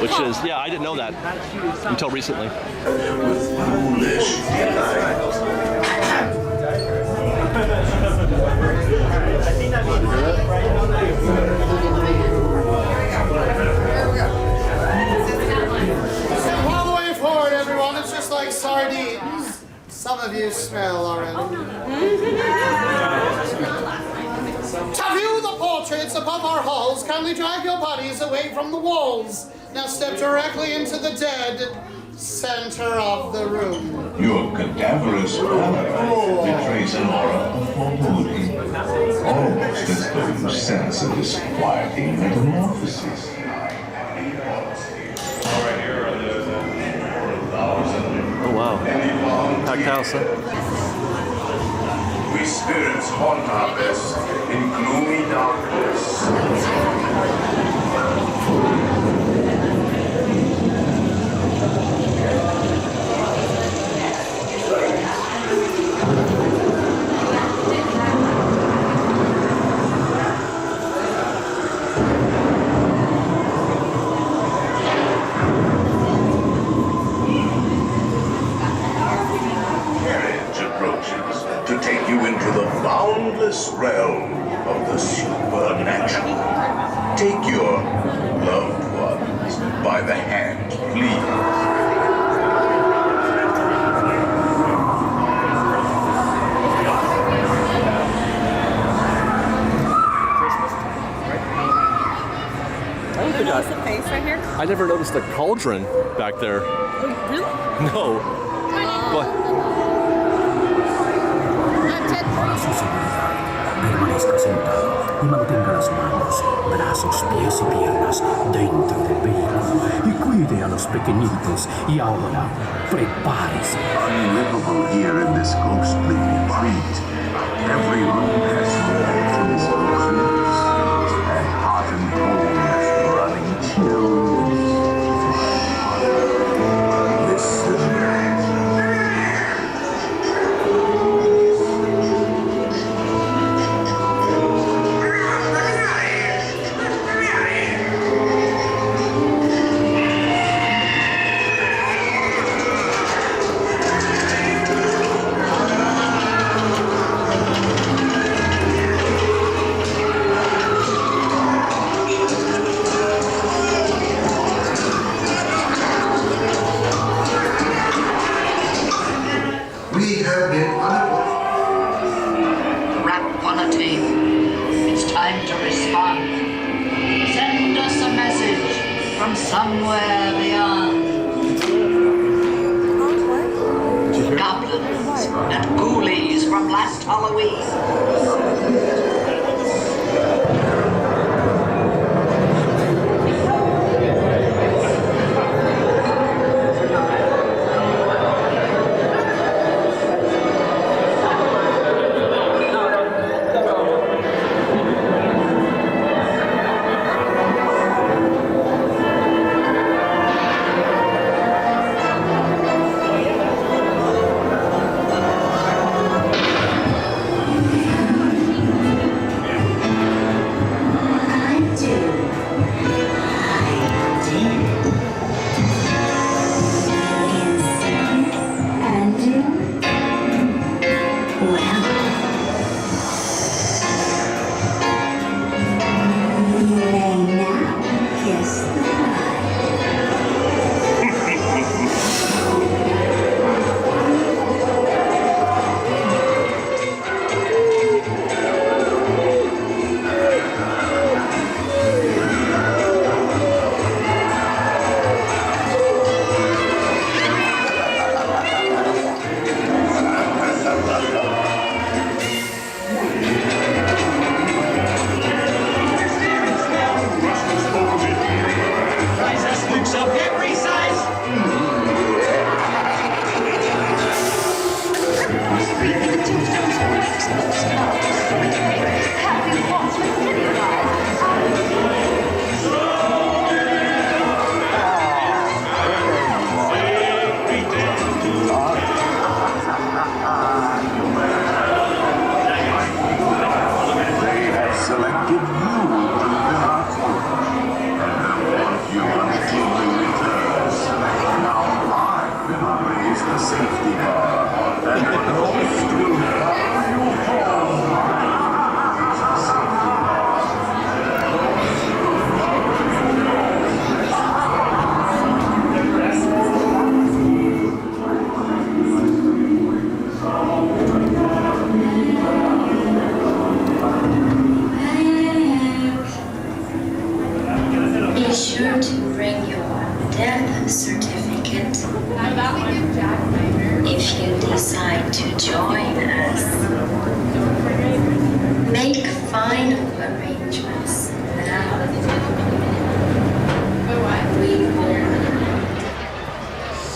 Which is, yeah, I didn't know that until recently. All the way forward, everyone. It's just like sardines. Some of you smell already. To view the portraits above our halls, kindly drag your bodies away from the walls. Now step directly into the dead center of the room. Your cadaverous pallor betrays an aura of foreboding, almost as though you sense a disquieting metamorphosis. Oh wow. Packed house, huh? We spirits haunt our best in gloomy darkness. To take you into the boundless realm of the supernatural. by the hand, please. There's a face right here. I never noticed the cauldron back there. Oh, really? No. But Permanezca sentado y mantenga las manos, brazos, pies y piernas dentro del vehículo y cuide a los pequeñitos. Y ahora, prepárese. Unlivable here in this ghostly retreat. Everyone has fallen to this oceans, and hot and cold running chills. Listen. We have been unable. Quality. It's time to respond. Send us a message from somewhere beyond. Goblins and ghoulies from last Halloween. If you decide to join us, make final arrangements now. We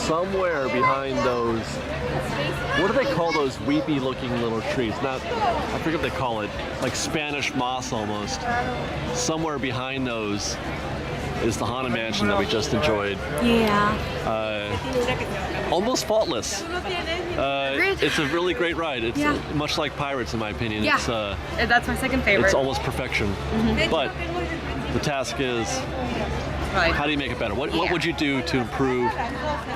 somewhere behind those, what do they call those weepy looking little trees? Not, I forget what they call it, like Spanish moss almost. Somewhere behind those is the Haunted Mansion that we just enjoyed. Yeah. Almost faultless. It's a really great ride. It's much like Pirates in my opinion. Yeah. It's, that's my second favorite. It's almost perfection. But the task is, how do you make it better? What would you do to improve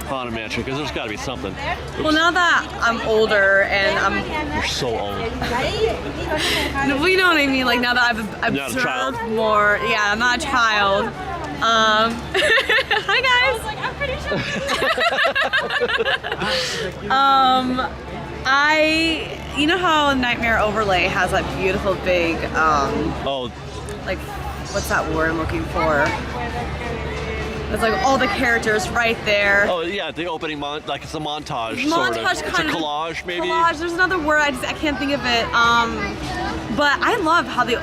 Haunted Mansion? Because there's got to be something. Well, now that I'm older and You're so old. well, you know what I mean? Like now that I've observed more. Yeah, I'm not a child. Hi, You know how Nightmare Overlay has that beautiful big, like, what's that word I'm looking for? It's like all the characters right there. Oh yeah, the opening like it's a montage. Montage sort of. It's a kind of collage, maybe. Collage. There's another word. I can't think of it. But I love how they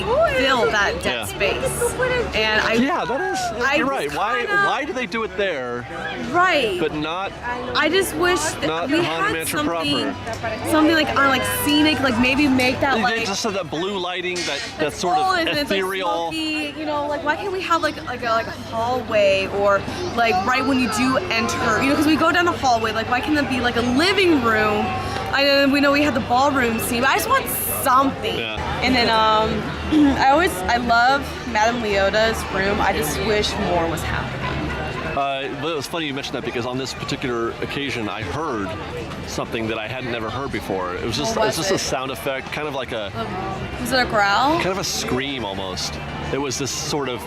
fill that dead space. And that is. You're right. Why do they do it there? Right. But not. I just wish that we had something like on like scenic, like maybe make that like. They just have that blue lighting, that sort of ethereal. It's like smoky, you know, like why can't we have like a hallway or like right when you do enter, you know, because we go down the hallway, like why can't it be like a living room? We know we had the ballroom scene, but I just want something. Yeah. And then I love Madame Leota's room. I just wish more was happening. But it was funny you mentioned that because on this particular occasion, I heard something that I hadn't never heard before. It was just a sound effect, kind of like a. Was it a growl? Kind of a scream almost. It was this sort of.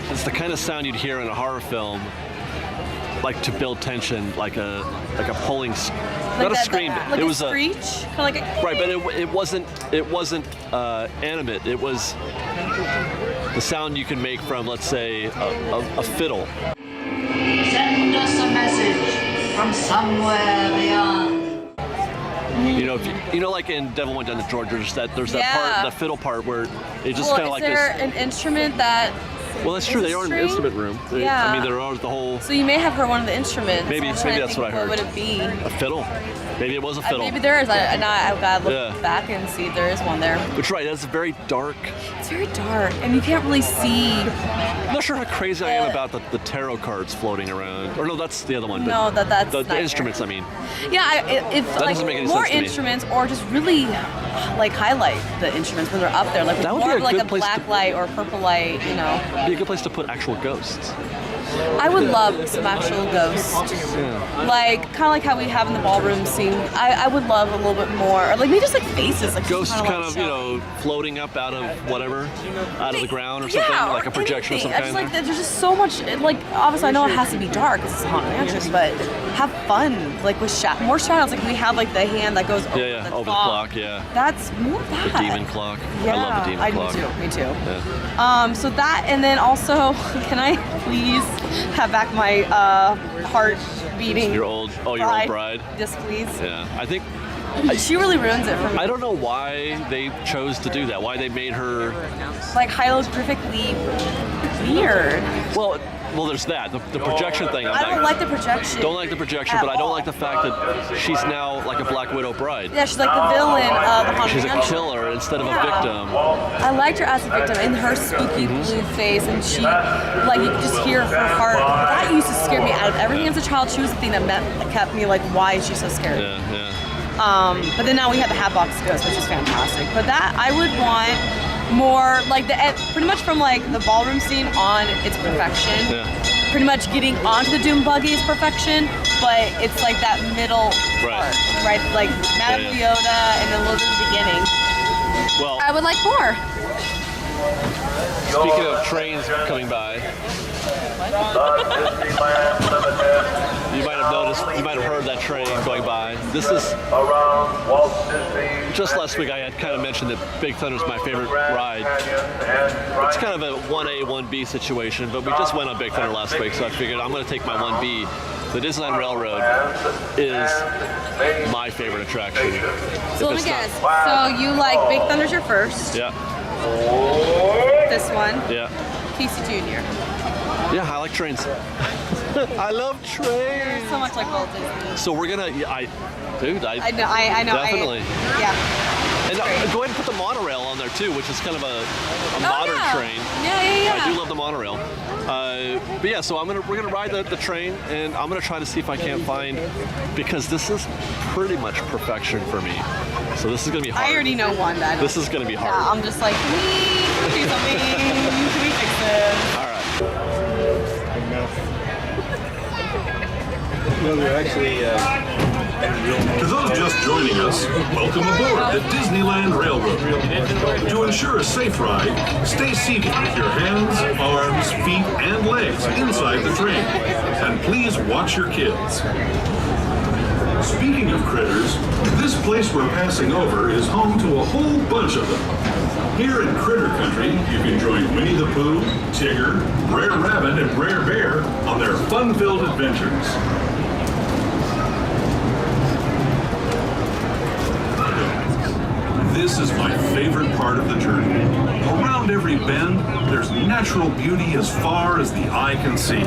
It's the kind of sound you'd hear in a horror film, like to build tension, like a pulling. Not a scream. Like it was a screech, kind of like a. Right, but it wasn't animate. It was the sound you can make from, let's say, a fiddle. Send us a message from somewhere beyond. You know, like in Devil Went Down to Georgia, there's that part, the fiddle part where it just kind of like this. Is there an instrument that? Well, that's true. They are in an instrument room. Yeah. I mean, there are the whole. So you may have heard one of the instruments. Maybe that's what I heard. What would it be? A fiddle. Maybe it was a fiddle. Maybe there is. I gotta look back and see if there is one there. But right, that's very dark. It's very dark, and you can't really see. I'm not sure how crazy I am about the tarot cards floating around. Or no, that's the other one. No, that's the instruments. I mean. Yeah, if that like doesn't make any more sense to me. instruments, or just really like highlight the instruments when they're up there, like that would more be of like a black light or purple light, you know. Be a good place to put actual ghosts. I would love some actual ghosts. Yeah. Like, kind of like how we have in the ballroom scene. I would love a little bit more. Or like maybe just like faces. Like ghosts kind of, floating up out of whatever, out of the ground or something, like a projection anything. of some I just kind. like, there's just so much, like, obviously I know it has to be dark, because it's a haunted mansion, but have fun, like with more shadows. Like we have like the hand that goes over the over clock. the clock, yeah. That's more of that. The demon clock. Yeah, I love the demon clock. Me too. Yeah. So that, and then also, can I please have back my heart beating? Your old bride. Yes, please. Yeah, I think. She really ruins it for me. I don't know why they chose to do that. Why they made her like hieroglyphically weird. Well, there's that. The projection thing. I don't like the projection. Don't like the projection, but I don't like the fact that she's now like a Black Widow bride. Yeah, she's like the villain of the haunted She's a mansion. killer instead of a victim. I liked her as a victim in her spooky blue face, and she, like, you could just hear her heart. That used to scare me out of everything as a child. She was the thing that kept me like, why is she so scared? Yeah. But then now we have the Hatbox Ghost, which is fantastic. But that I would want more like pretty much from like the ballroom scene on, it's perfection. Yeah. Pretty much getting onto the Doom Buggy is perfection, but it's like that middle part, right? Like Madame Leota and then a little bit of the beginning. Well, I would like more. Speaking of trains coming by, you might have noticed, you might have heard that train going by. This is, just last week I had kind of mentioned that Big Thunder's my favorite ride. It's kind of a 1A, 1B situation, but we just went on Big Thunder last week, so I figured I'm going to take my 1B. The Disneyland Railroad is my favorite attraction. So let me guess. So you like Big Thunder's your first? Yeah. This one? Yeah. Casey Jr. Yeah, I like trains. I love trains. So much like Walt Disney. So we're gonna, I know. Definitely. Yeah. And go ahead and put the monorail on there too, which is kind of a modern train. Yeah. I do love the monorail. But yeah, so we're gonna ride the train, and I'm gonna try to see if I can't find, because this is pretty much perfection for me. So this is gonna be hard. I already know one that. This is gonna be hard. Yeah, I'm just like, can we do something? Can we fix this? All right. No, we're actually To those just joining us, welcome aboard the Disneyland Railroad. To ensure a safe ride, stay seated with your hands, arms, feet, and legs inside the train. And please watch your kids. Speaking of critters, this place we're passing over is home to a whole bunch of them. Here in Critter Country, you can join Winnie the Pooh, Tigger, Brer Rabbit, and Brer Bear on their fun-filled adventures. This is my favorite part of the journey. Around every bend, there's natural beauty as far as the eye can see.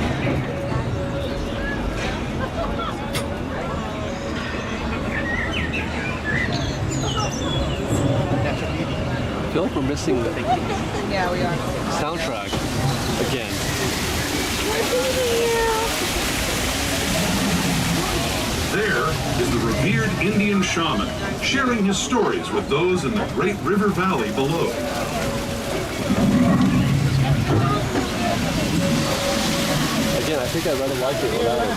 I feel like we're missing the Yeah, we are. soundtrack again. There is the revered Indian shaman, sharing his stories with those in the great river valley below. Again, I think I'd rather like it without it.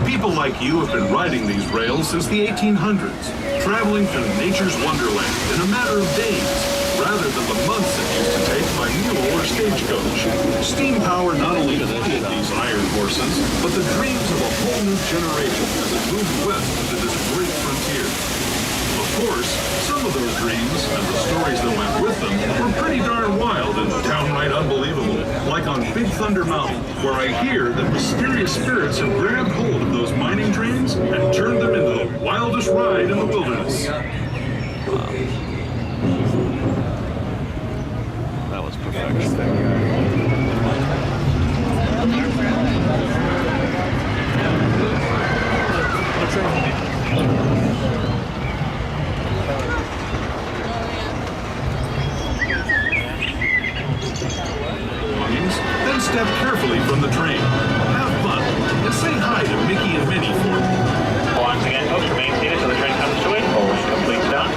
People like you have been riding these rails since the 1800s, traveling through nature's wonderland in a matter of days, rather than the months it used to take by mule or stagecoach. Steam power not only fueled these iron horses, but the dreams of a whole new generation as it moved west into this great frontier. Of course, some of those dreams and the stories that went with them were pretty darn wild and downright unbelievable, like on Big Thunder Mountain, where I hear that mysterious spirits have grabbed hold of those mining trains and turned them into the wildest ride in the wilderness. That was perfection. Then step carefully from the train. Have fun and say hi to Mickey and Minnie for me. Once again, folks, remain seated until the train comes to it. Hold complete stop.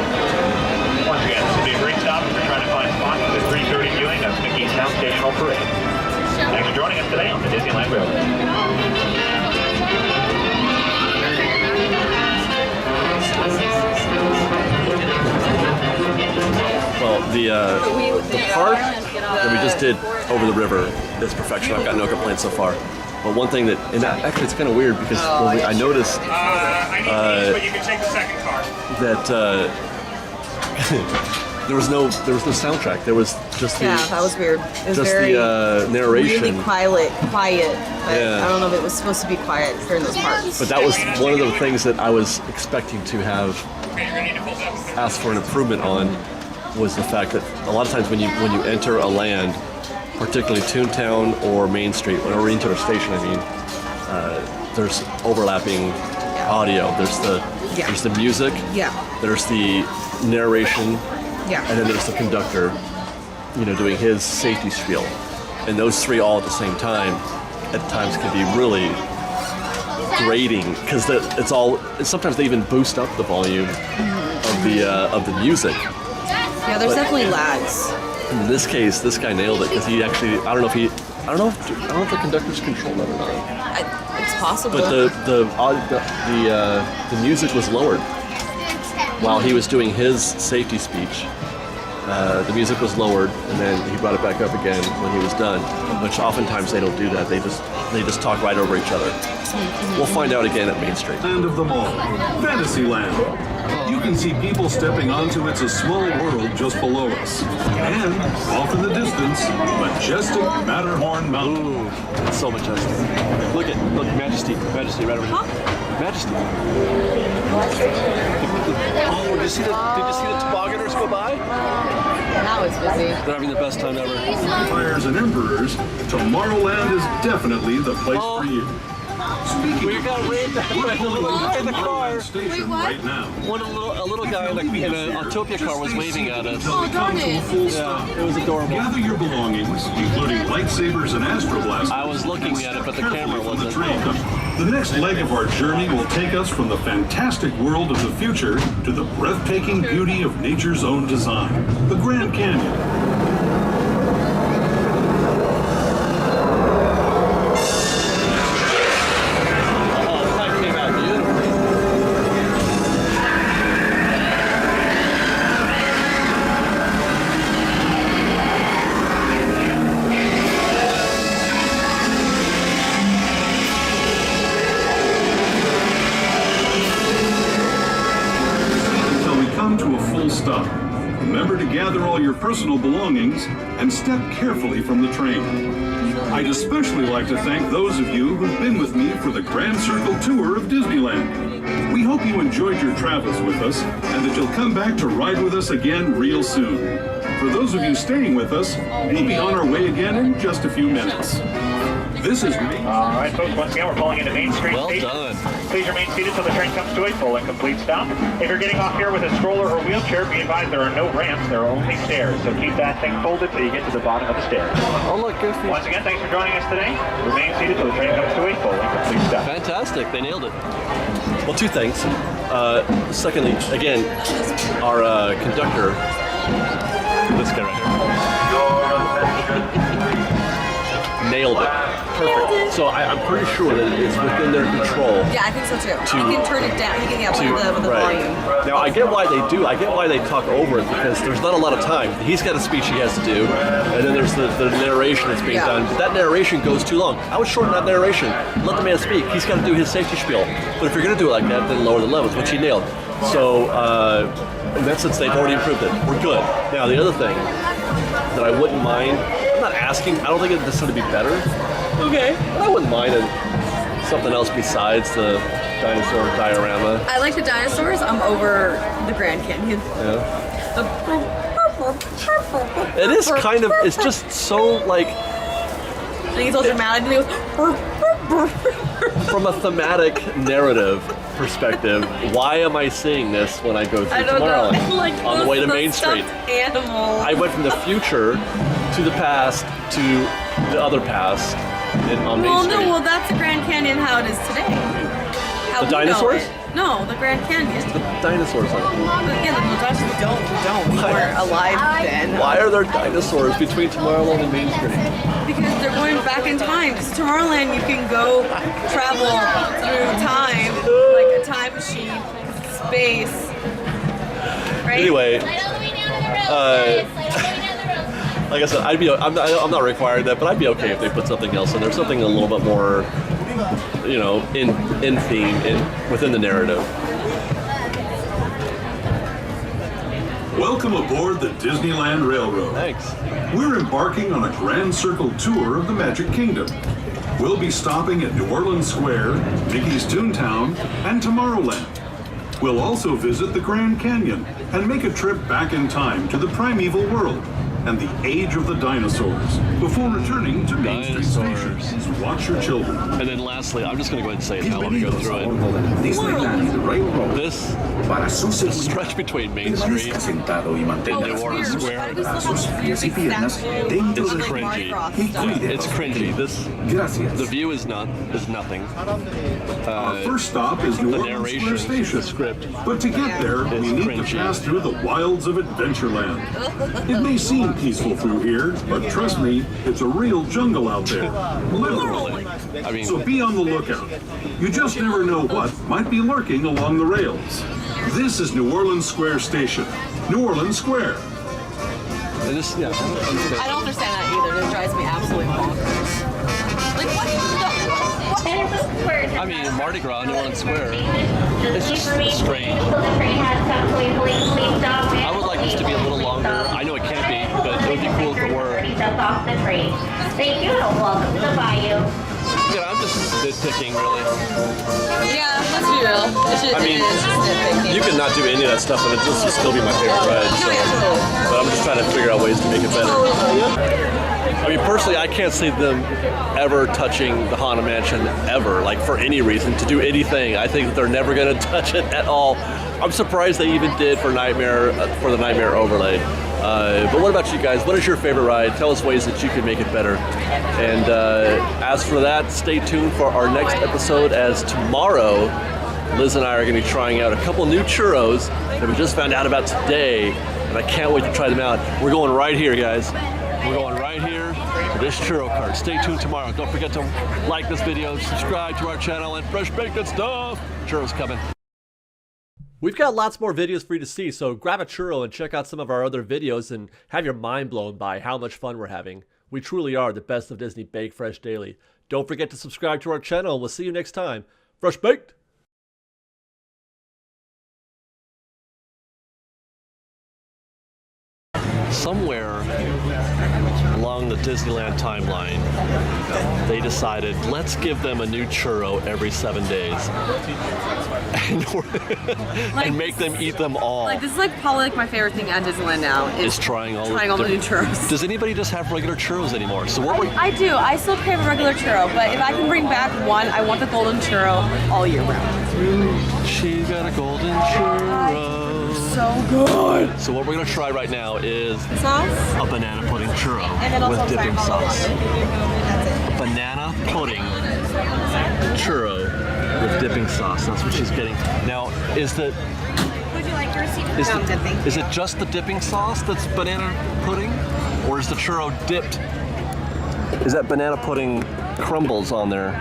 Once again, this will be a green stop if you're trying to find spots for the 3:30 viewing of Mickey's Town Stational Parade. Thanks for joining us today on the Disneyland Railroad. Well, the part that we just did over the river is perfection. I've got no complaints so far. But one thing that, and actually it's kind of weird because I noticed but you can take the second car. that there was no soundtrack. There was just the, that was weird. It was just very the narration. really quiet. But Yeah. I don't know if it was supposed to be quiet during those parts. But that was one of the things that I was expecting to have asked for an improvement on, was the fact that a lot of times when you enter a land, particularly Toontown or Main Street, or into a station, I mean, there's overlapping audio. There's the music. Yeah. There's the narration. Yeah. And then there's the conductor, doing his safety spiel. And those three all at the same time, at times, can be really grating because sometimes they even boost up the volume of the music. Yeah, there's But definitely lags. In this case, this guy nailed it because he actually, I don't know if the conductors control that or not. It's possible. But the music was lowered while he was doing his safety speech. The music was lowered, and then he brought it back up again when he was done. Which oftentimes they don't do that. They just talk right over each other. We'll find out again at Main Street. Land of them all, Fantasyland. You can see people stepping onto It's a Small World just below us. And, off in the distance, majestic Matterhorn Mountain. Ooh, it's so majestic. Look, Majesty right over here. Majesty. Oh, did you see the tobogganers go by? Now it's busy. They're having the best time ever. Empires and Emperors, Tomorrowland is definitely the place for you. Speaking We got rid of the little guy in the car. station right now. A little guy in an Autopia car was waving at us. Oh, darn it. Yeah, it was adorable. Gather your belongings, including lightsabers and astroblasters. I was looking at it, but the camera wasn't. The next leg of our journey will take us from the fantastic world of the future to the breathtaking beauty of nature's own design, the Grand Canyon. personal belongings and step carefully from the train. I'd especially like to thank those of you who've been with me for the Grand Circle Tour of Disneyland. We hope you enjoyed your travels with us and that you'll come back to ride with us again real soon. For those of you staying with us, we'll be on our way again in just a few minutes. This is me. All right, folks, once again, we're pulling into Main Street Station. Done. Please remain seated till the train comes to a full and complete stop. If you're getting off here with a stroller or wheelchair, be advised there are no ramps, there are only stairs. So keep that thing folded till you get to the bottom of the stairs. Oh, look, Goofy. Once again, thanks for joining us today. Remain seated till the train comes to a full and complete stop. Fantastic. They nailed it. Well, two things. Secondly, again, our conductor, this guy right here, nailed it. Perfect. So I'm pretty sure that it's within their control. Yeah, I think so too. You can turn it down. You can with the volume. Now I get why they do. I get why they talk over it because there's not a lot of time. He's got a speech he has to do, and then there's the narration that's being done. But that narration goes too long. I would shorten that narration. Let the man speak. He's got to do his safety spiel. But if you're going to do it like that, then lower the levels, which he nailed. So in that sense, they've already improved it. We're good. Now the other thing that I wouldn't mind. I'm not asking. I don't think it'd necessarily be better. Okay, I wouldn't mind something else besides the dinosaur diorama. I like the dinosaurs. I'm over the Grand Canyon. Yeah. It is kind of. It's just so like. I think it's all dramatic. And he goes. From a thematic narrative perspective, why am I seeing this when I go through Tomorrowland like on the way to Main Street? Animals. I went from the future to the past to the other past. On Main Street. No, well, that's the Grand Canyon how it is today. How the dinosaurs? No, the Grand Canyon. The dinosaurs. Yeah, the dinosaurs. We don't. We weren't alive then. Why are there dinosaurs between Tomorrowland and Main Street? Because they're going back in time. Because Tomorrowland, you can go travel through time, like a time machine, space. Right? Anyway. Like I said, I'm not requiring that, but I'd be okay if they put something else in there, something a little bit more, in theme, within the narrative. Welcome aboard the Disneyland Railroad. Thanks. We're embarking on a Grand Circle tour of the Magic Kingdom. We'll be stopping at New Orleans Square, Mickey's Toontown, and Tomorrowland. We'll also visit the Grand Canyon and make a trip back in time to the primeval world and the age of the dinosaurs before returning to Main Street Station. Watch your children. And then lastly, I'm just going to go ahead and say it now when we go through it. This stretch between Main Street and New Orleans Square is cringy. It's cringy. The view is nothing. Our first stop is New Orleans Square Station. Script. But to get there, we need to pass through the wilds of Adventureland. It may seem peaceful through here, but trust me, it's a real jungle out there. Literally. So be on the lookout. You just never know what might be lurking along the rails. This is New Orleans Square Station. New Orleans Square. I don't understand that either. It drives me absolutely bonkers. Like, what? I mean, Mardi Gras, New Orleans Square. It's just strange. I would like this to be a little longer. I know it can't be, but it would be cool if it were. Thank you and welcome to the Bayou. Yeah, I'm just nitpicking, really. Yeah, let's be real. You can not do any of that stuff and this will still be my favorite ride. So. But I'm just trying to figure out ways to make it better. I mean, personally, I can't see them ever touching the Haunted Mansion ever, like for any reason, to do anything. I think that they're never going to touch it at all. I'm surprised they even did for Nightmare, for the Nightmare overlay. But what about you guys? What is your favorite ride? Tell us ways that you can make it better. And as for that, stay tuned for our next episode, as tomorrow, Liz and I are going to be trying out a couple new churros that we just found out about today, and I can't wait to try them out. We're going right here, guys. We're going right here for this churro cart. Stay tuned tomorrow. Don't forget to like this video, subscribe to our channel, and fresh baked good stuff. Churros coming. We've got lots more videos for you to see, so grab a churro and check out some of our other videos and have your mind blown by how much fun we're having. We truly are the best of Disney Bake Fresh Daily. Don't forget to subscribe to our channel, and we'll see you next time. Fresh baked! somewhere along the Disneyland timeline, they decided, let's give them a new churro every 7 days. And make them eat them all. Like, this is like probably like my favorite thing at Disneyland now is trying all the new churros. Does anybody just have regular churros anymore? So what I do. I still crave a regular churro, but if I can bring back one, I want the golden churro all year round. She got a golden churro. So good. So what we're gonna try right now is sauce? A banana pudding churro And then also with dipping sauce. That's it. Banana pudding churro with dipping sauce. That's what she's getting. Now, is the Would you like your receipt? is it just the dipping sauce that's banana pudding, or is the churro dipped? Is that banana pudding crumbles on there?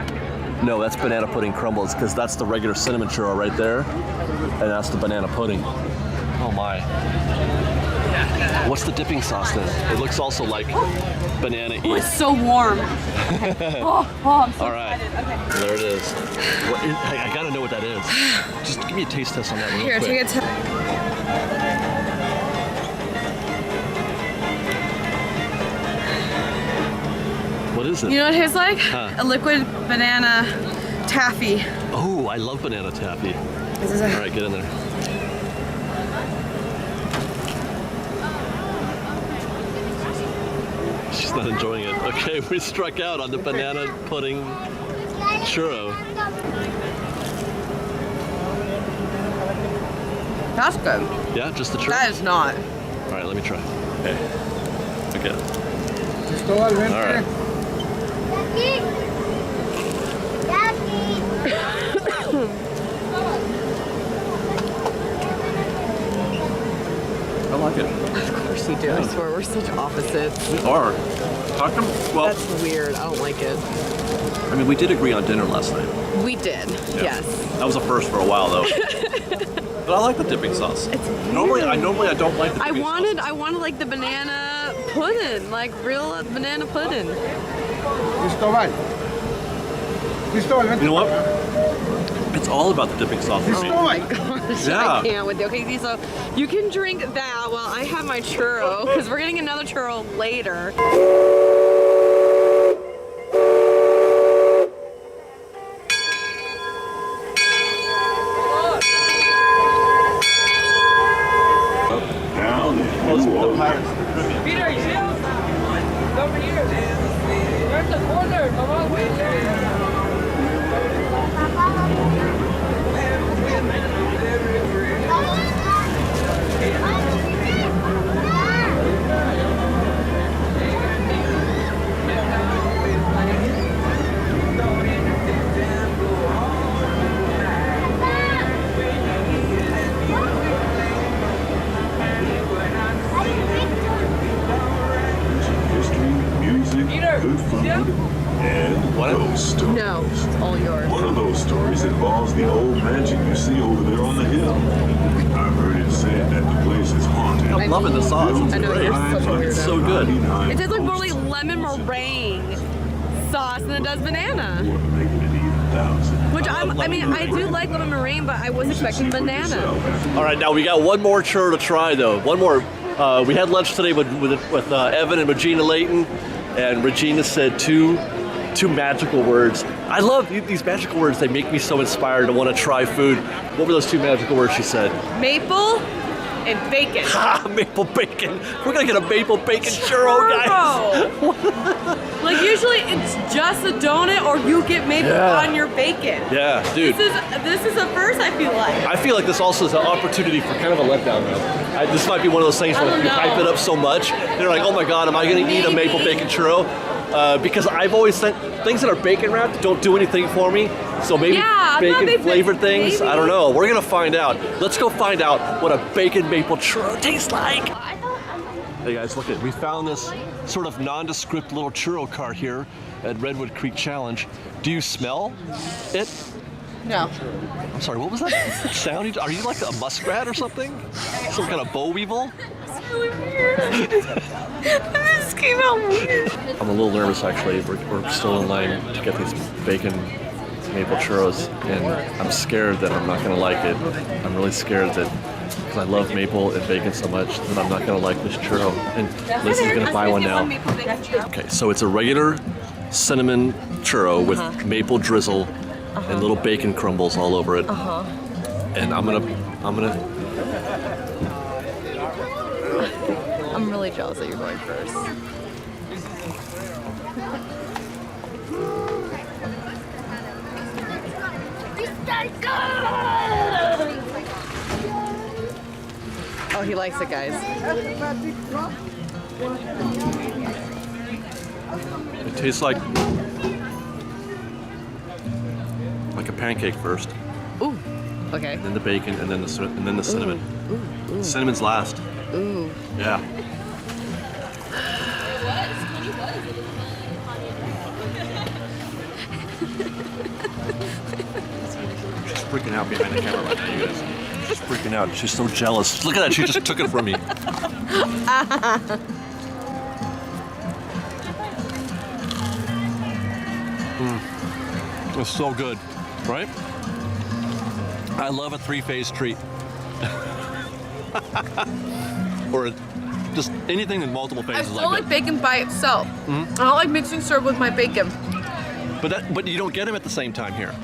No, that's banana pudding crumbles because that's the regular cinnamon churro right there, and that's the banana pudding. Oh my. What's the dipping sauce then? It looks also like banana. Oh, it's so warm. I'm so all right, excited. Okay. there it is. I gotta know what that is. Just give me a taste test on that real Here, quick. take a What is it? You know what it tastes like? Huh. A liquid banana taffy. Oh, I love banana taffy. All right, get in there. She's not enjoying it. Okay, we struck out on the banana pudding churro. That's good. Yeah, just the churro? That is not. All right, let me try. Okay. Okay. All right. I like it. Of course you do. I swear, we're such opposites. We are. How come? Well, that's weird. I don't like it. I mean, we did agree on dinner last night. We did. Yeah. Yes. That was a first for a while, though. But I like the dipping sauce. It's weird. Normally I don't like the dipping sauce. I wanted like the banana pudding, like real banana pudding. You know what? It's all about the dipping sauce. Oh my gosh, Yeah. I can't with you. Okay, so you can drink that while I have my churro, because we're getting another churro later. Peter, you see him? Over here. You're in the corner. Come on, wait. Good food, and ghost stories. No, it's all yours. One of those stories involves the old mansion you see over there on the hill. I've heard it said that the place is haunted. I'm loving the sauce. It's I know, great. you're such a weirdo. It's so good. It tastes like more like lemon meringue sauce than it does banana. Which I do like lemon meringue, but I was expecting banana. All right, now we got one more churro to try, though. One more. We had lunch today with Evan and Regina Layton, and Regina said two magical words. I love these magical words. They make me so inspired to want to try food. What were those two magical words she said? Maple and bacon. Ha! Maple bacon. We're gonna get a maple bacon churro, guys. Like usually it's just a donut, or you get maple on your bacon. Yeah, dude. This is a first. I feel like. I feel like this also is an opportunity for kind of a letdown, though. This might be one of those things where you hype it up so much, they're like, oh my god, am I gonna eat a maple bacon churro? Because I've always said things that are bacon wrapped don't do anything for me. So maybe bacon flavored things, I don't know. We're gonna find out. Let's go find out what a bacon maple churro tastes like. Hey guys, look we found this sort of nondescript little churro cart here at Redwood Creek Challenge. Do you smell it? No. I'm sorry, what was that sound? Are you like a muskrat or something? Some kind of boll weevil? It's really weird. That just came out weird. I'm a little nervous actually. We're still in line to get these bacon maple churros, and I'm scared that I'm not gonna like it. I'm really scared that because I love maple and bacon so much that I'm not gonna like this churro. And Liz is gonna buy one now. Okay, so it's a regular cinnamon churro with maple drizzle and little bacon crumbles all over it. And I'm gonna. I'm really jealous that you're going first. Oh, he likes it, guys. It tastes like a pancake first. Ooh. Okay. And then the bacon, and then the cinnamon. Ooh. Cinnamon's last. Ooh. Yeah. She's freaking out behind the camera right now, you guys. She's freaking out. She's so jealous. Look at that. She just took it from me. It's so good, right? I love a three-phase treat. Or just anything in multiple phases. I still like bacon by itself. I don't like mixing syrup with my bacon. But you don't get them at the same time here.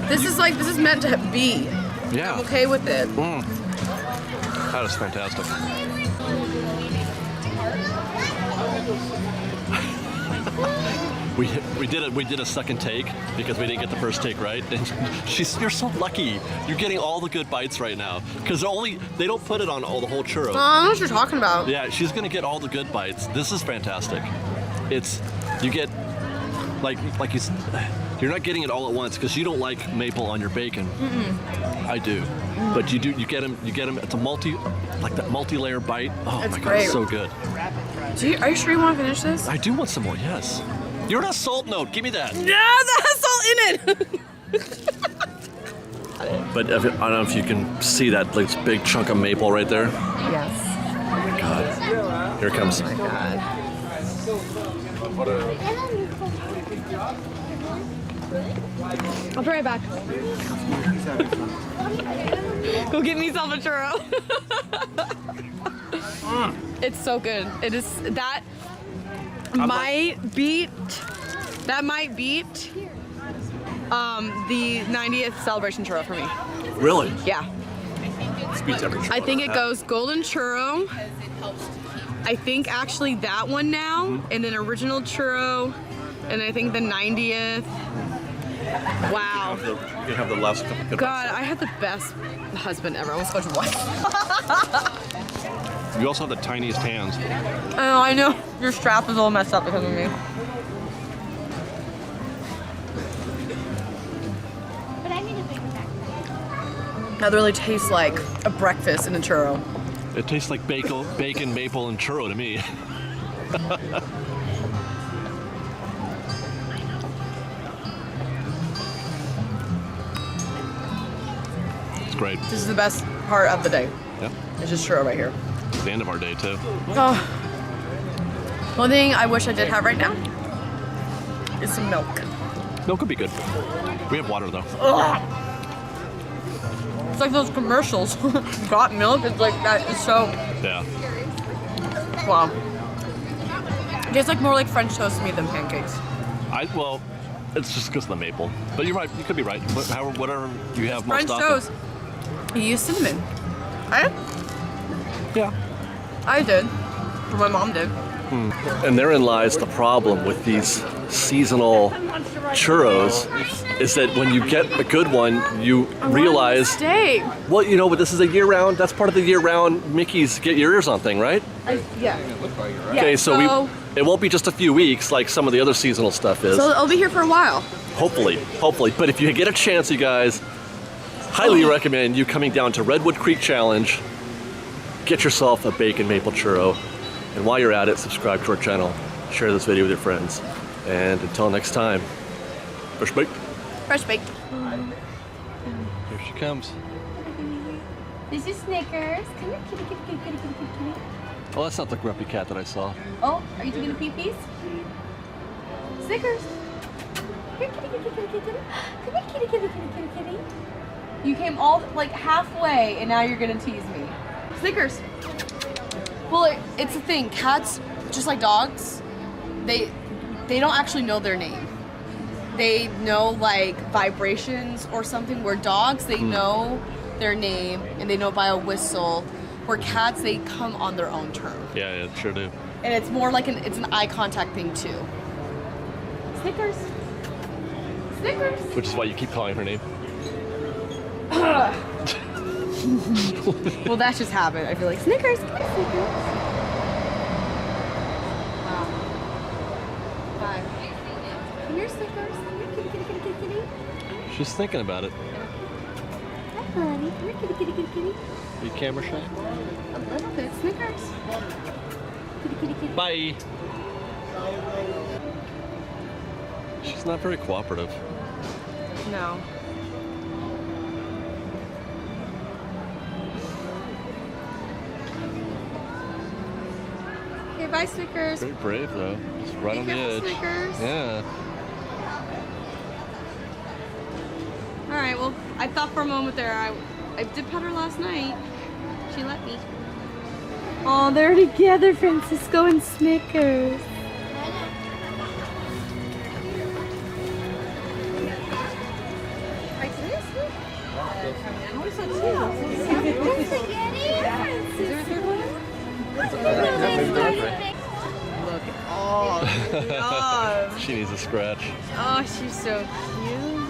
This is meant to be. Yeah. I'm okay with it. That is fantastic. We did a second take because we didn't get the first take right. And you're so lucky. You're getting all the good bites right now because they don't put it on the whole churro. I know what you're talking about. Yeah, she's gonna get all the good bites. This is fantastic. You get you're not getting it all at once because you don't like maple on your bacon. I do, but you do. You get them. It's a multi-layer bite. Oh my god, it's so good. Are you sure you want to finish this? I do want some more. Yes. You're on a salt note. Give me that. Yeah, that has salt in it. But I don't know if you can see that this big chunk of maple right there. Yes. Oh my god. Here it comes. Oh my god. I'll be right back. Go get me some a churro. It's so good. It is that might beat the 90th celebration churro for me. Really? Yeah. This beats every churro. I think it goes golden churro. I think actually that one now, and then original churro, and I think the 90th. Wow. You can have the last couple good God, I had the best husband ever. I almost called you wife. You also have the tiniest hands. Oh, I know. Your strap is all messed up because of me. That really tastes like a breakfast in a churro. It tastes like bacon, maple, and churro to me. It's great. This is the best part of the day. Yeah. It's just churro right here. It's the end of our day too. Oh. One thing I wish I did have right now is some milk. Milk would be good. We have water though. Ugh. It's like those commercials. Got milk? It's like that. It's so. Yeah. Wow. It tastes like more like French toast to me than pancakes. Well, it's just because of the maple. But you're right. You could be right. Whatever you have French most often. toast. You use cinnamon. Right? Yeah. I did. Or my mom did. And therein lies the problem with these seasonal churros, is that when you get a good one, you realize, stay. Well, you know, but this is a year-round. That's part of the year-round Mickey's get your ears on thing, right? Yeah. Okay, so it won't be just a few weeks like some of the other seasonal stuff is. So I'll be here for a while. Hopefully. But if you get a chance, you guys, highly recommend you coming down to Redwood Creek Challenge. Get yourself a bacon maple churro. And while you're at it, subscribe to our channel, share this video with your friends. And until next time, fresh baked. Fresh baked. Here she comes. This is Snickers. Come here, kitty, kitty, kitty, kitty, kitty, kitty. Oh, that's not the grumpy cat that I saw. Oh, are you taking a pee-pees? Snickers. Here, kitty, kitty, kitty, kitty. Come here, kitty, kitty, kitty, kitty, kitty. You came all like halfway, and now you're gonna tease me. Snickers. Well, it's the thing. Cats, just like dogs, they don't actually know their name. They know like vibrations or something. Where dogs, they know their name and they know by a whistle. Where cats, they come on their own term. Yeah, sure do. And it's more like it's an eye contact thing too. Snickers. Snickers. Which is why you keep calling her name. Well, that's just habit. I feel like Snickers. Come here, Snickers. Wow. 5. Come here, Snickers. Come here, kitty, kitty, kitty, kitty, kitty. She's thinking about it. Hi, honey. Come here, kitty, kitty, kitty, kitty. Are you camera shy? A little bit. Snickers. Kitty, kitty, kitty. Bye. She's not very cooperative. No. Okay, bye, Snickers. Very brave though. Just right on the edge. Snickers. Yeah. All right. Well, I thought for a moment there I did pet her last night. She let me. Oh, they're together, Francisco and Snickers. Look at all. Oh, She needs a scratch. oh, she's so cute.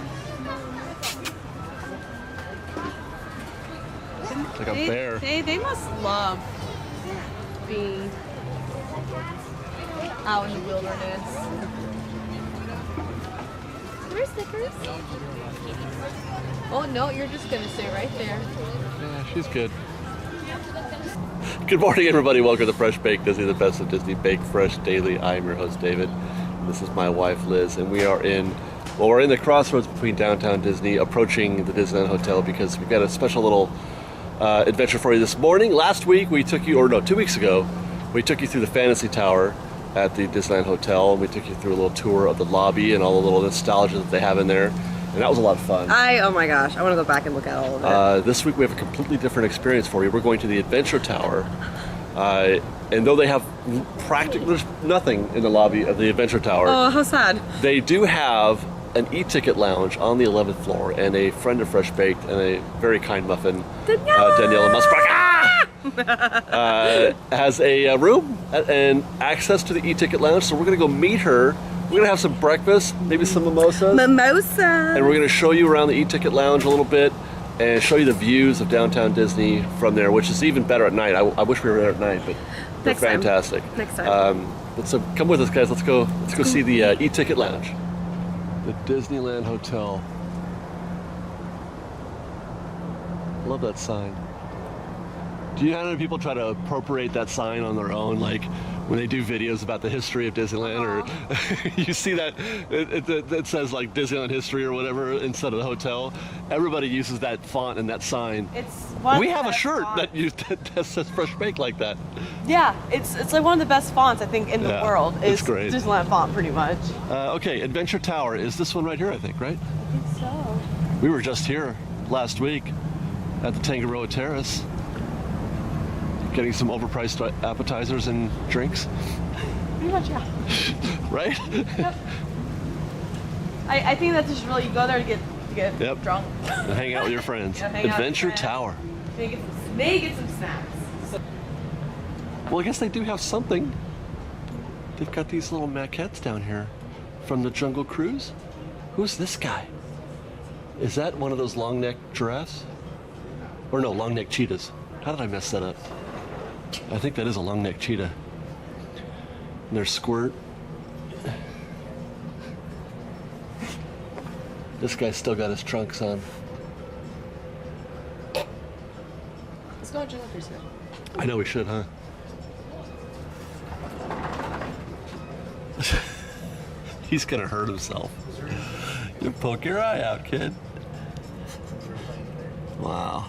It's like a bear. They must love being out in the wilderness. Where's Snickers? Oh no, you're just gonna stay right there. Yeah, she's good. Good morning, everybody. Welcome to Fresh Baked Disney, the best of Disney Baked Fresh Daily. I'm your host, David. And this is my wife, Liz, and we are we're in the crossroads between downtown Disney, approaching the Disneyland Hotel because we've got a special little adventure for you this morning. Last week we took you, or no, 2 weeks ago, we took you through the Fantasy Tower at the Disneyland Hotel, and we took you through a little tour of the lobby and all the little nostalgia that they have in there. And that was a lot of fun. Oh my gosh, I want to go back and look at all of it. This week we have a completely different experience for you. We're going to the Adventure Tower. And though they have there's nothing in the lobby of the Adventure Tower. Oh, how sad. They do have an e-ticket lounge on the 11th floor, and a friend of Fresh Baked and a very kind muffin, Daniela Musbach, has a room and access to the e-ticket lounge. So we're going to go meet her. We're going to have some breakfast, maybe some mimosas. And we're going to show you around the e-ticket lounge a little bit and show you the views of downtown Disney from there, which is even better at night. I wish we were there at night, but they're fantastic. Next time. But so come with us, guys. Let's go see the e-ticket lounge. The Disneyland Hotel. Love that sign. Do you know how many people try to appropriate that sign on their own, like when they do videos about the history of Disneyland, or you see that it says like Disneyland history or whatever instead of the hotel? Everybody uses that font and that sign. We have a shirt that says Fresh Baked like that. Yeah, it's like one of the best fonts I think in the world. It's great. Disneyland font, pretty much. Okay, Adventure Tower is this one right here, I think, right? I think so. We were just here last week at the Tangaroa Terrace, getting some overpriced appetizers and drinks. Pretty much, yeah. Right? Yep. I think that's just really, you go there to get drunk. And hang out with your friends. Adventure Tower. Maybe get some snacks. Well, I guess they do have something. They've got these little maquettes down here from the Jungle Cruise. Who's this guy? Is that one of those long-necked giraffes? Or no, long-necked cheetahs. How did I mess that up? I think that is a long-necked cheetah. And there's Squirt. This guy's still got his trunks on. Let's go on Jungle Cruise now. I know we should, huh? He's gonna hurt himself. You poke your eye out, kid. Wow.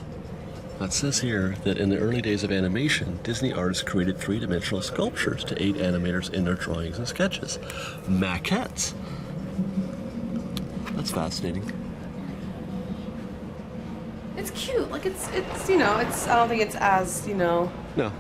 It says here that in the early days of animation, Disney artists created three-dimensional sculptures to aid animators in their drawings and sketches. Maquettes. That's fascinating. It's cute. Like it's you know, it's I don't think it's as, you know, No.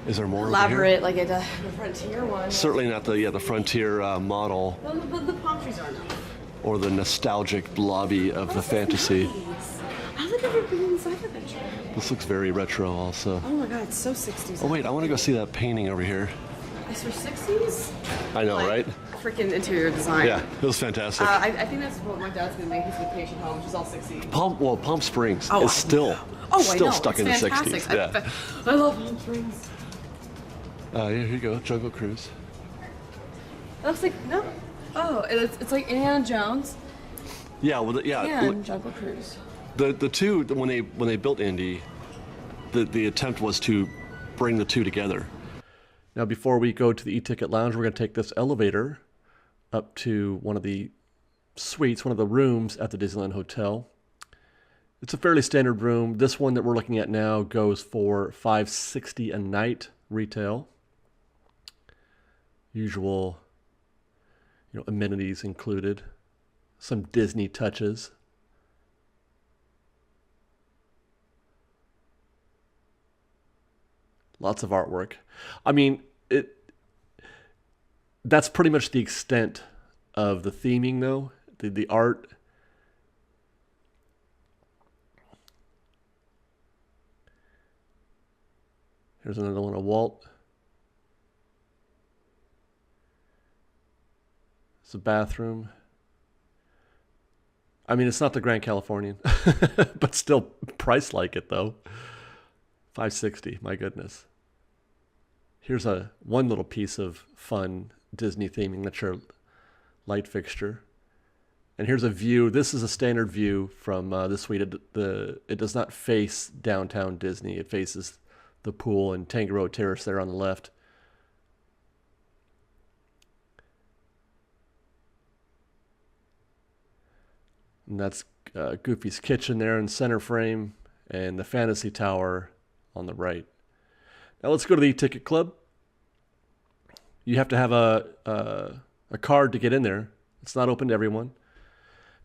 Is there more over elaborate here? like the Frontier one. Certainly not the Frontier model The palm trees are enough. or the nostalgic lobby of the Fantasy. I don't think I've ever been inside Adventure. This looks very retro also. Oh my god, it's so 60s. Oh wait, I want to go see that painting over here. It's for 60s? I know, right? Freaking interior design. Yeah, it was fantastic. I think that's what my dad's gonna make his vacation home, which is all 60s. Palm Springs Oh, is still I still know. stuck It's in the fantastic. 60s. Yeah. I love Palm Springs. Yeah, here you go, Jungle Cruise. It looks like no. Oh, it's like Indiana Jones Yeah, well, and Jungle Cruise. The two when they built Indy, the attempt was to bring the two together. Now, before we go to the e-ticket lounge, we're going to take this elevator up to one of the suites, one of the rooms at the Disneyland Hotel. It's a fairly standard room. This one that we're looking at now goes for $560 a night retail. Usual, amenities included. Some Disney touches. Lots of artwork. I mean, that's pretty much the extent of the theming, though. The art. Here's another one of Walt. It's a bathroom. I mean, it's not the Grand Californian, but still priced like it, though. $560, my goodness. Here's one little piece of fun Disney theming. That's your light fixture. And here's a view. This is a standard view from the suite. It does not face downtown Disney. It faces the pool and Tangaroa Terrace there on the left. And that's Goofy's kitchen there in center frame, and the Fantasy Tower on the right. Now let's go to the e-ticket club. You have to have a card to get in there. It's not open to everyone.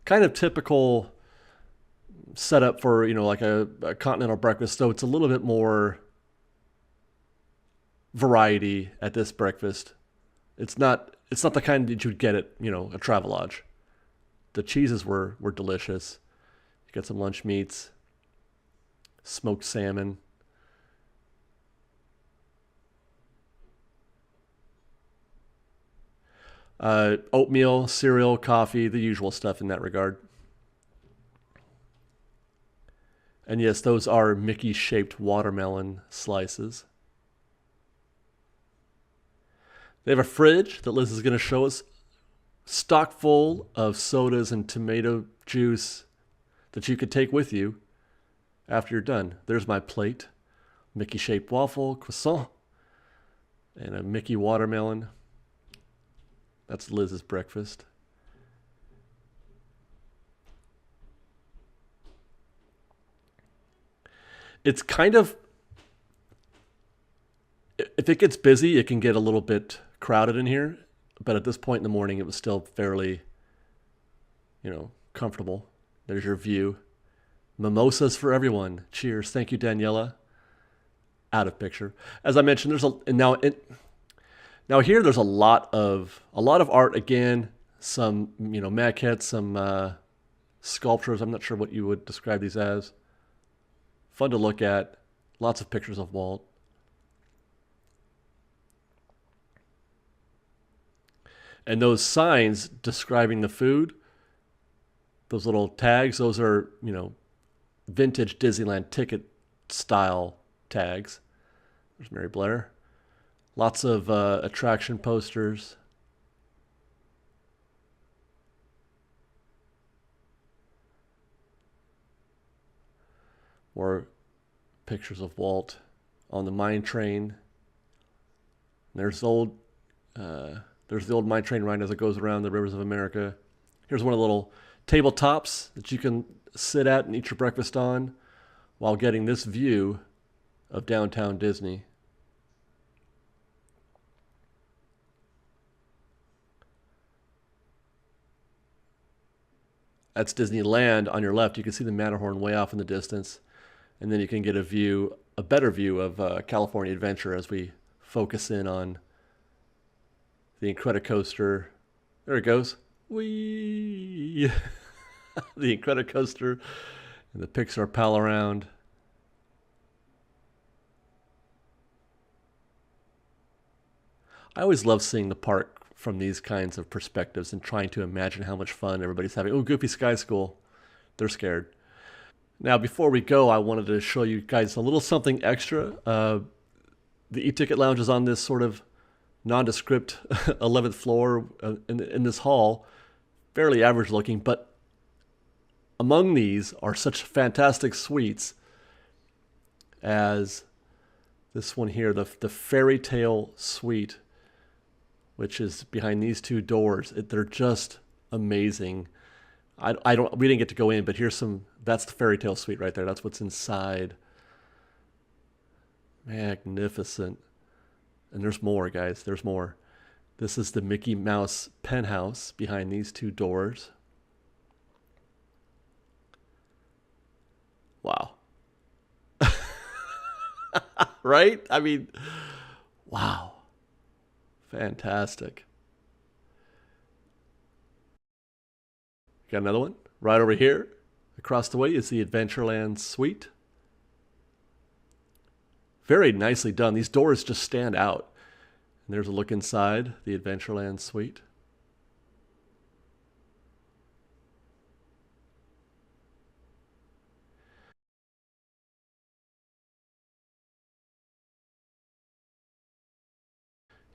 Kind of typical setup for like a continental breakfast, though it's a little bit more variety at this breakfast. It's not the kind that you'd get at a Travelodge. The cheeses were delicious. You got some lunch meats, smoked salmon. Oatmeal, cereal, coffee, the usual stuff in that regard. And yes, those are Mickey-shaped watermelon slices. They have a fridge that Liz is going to show us, stock full of sodas and tomato juice that you could take with you after you're done. There's my plate. Mickey-shaped waffle, croissant, and a Mickey watermelon. That's Liz's breakfast. It's kind of, if it gets busy, it can get a little bit crowded in here. But at this point in the morning, it was still fairly, comfortable. There's your view. Mimosas for everyone. Cheers. Thank you, Daniela. Out of picture. As I mentioned, now here there's a lot of art again. Some maquettes, some sculptures. I'm not sure what you would describe these as. Fun to look at. Lots of pictures of Walt. And those signs describing the food, those little tags, those are, vintage Disneyland ticket style tags. There's Mary Blair. Lots of attraction posters. More pictures of Walt on the mine train. There's the old mine train ride as it goes around the rivers of America. Here's one of the little tabletops that you can sit at and eat your breakfast on while getting this view of downtown Disney. That's Disneyland. On your left, you can see the Matterhorn way off in the distance. And then you can get a better view of California Adventure as we focus in on the Incredicoaster. There it goes. Whee! The Incredicoaster and the Pixar Pal Around. I always love seeing the park from these kinds of perspectives and trying to imagine how much fun everybody's having. Oh, Goofy Sky School. They're scared. Now, before we go, I wanted to show you guys a little something extra. The e-ticket lounge is on this sort of nondescript 11th floor in this hall. Fairly average looking, but among these are such fantastic suites as this one here, the Fairy Tale Suite, which is behind these two doors. They're just amazing. We didn't get to go in, but that's the Fairy Tale Suite right there. That's what's inside. Magnificent. And there's more, guys. There's more. This is the Mickey Mouse penthouse behind these two doors. Wow. Right? I mean, wow. Fantastic. Got another one right over here. Across the way is the Adventureland Suite. Very nicely done. These doors just stand out. And there's a look inside the Adventureland Suite.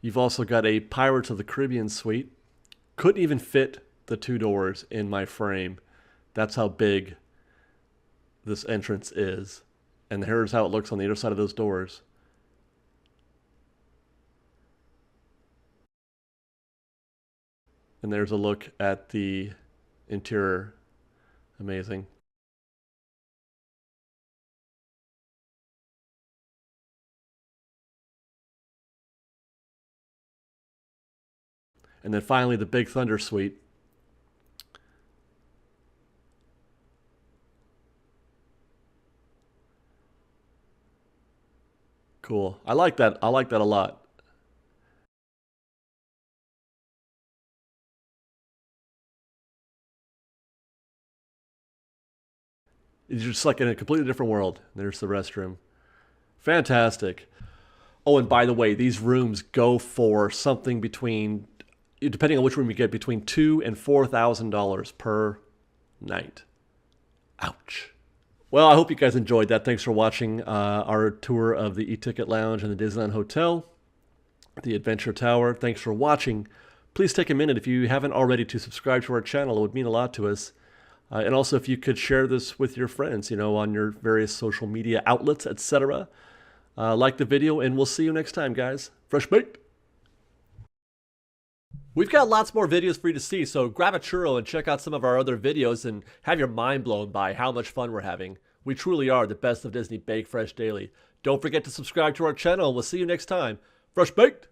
You've also got a Pirates of the Caribbean suite. Couldn't even fit the two doors in my frame. That's how big this entrance is. And here's how it looks on the other side of those doors. And there's a look at the interior. Amazing. And then finally, the Big Thunder Suite. Cool. I like that. I like that a lot. It's just like in a completely different world. There's the restroom. Fantastic. Oh, and by the way, these rooms go for something between, depending on which room you get, between $2,000 and $4,000 per night. Ouch. Well, I hope you guys enjoyed that. Thanks for watching our tour of the e-ticket lounge and the Disneyland Hotel, the Adventure Tower. Thanks for watching. Please take a minute, if you haven't already, to subscribe to our channel. It would mean a lot to us. And also, if you could share this with your friends, on your various social media outlets, etc. Like the video, and we'll see you next time, guys. Fresh baked. We've got lots more videos for you to see, so grab a churro and check out some of our other videos and have your mind blown by how much fun we're having. We truly are the best of Disney Bake Fresh Daily. Don't forget to subscribe to our channel, and we'll see you next time. Fresh baked!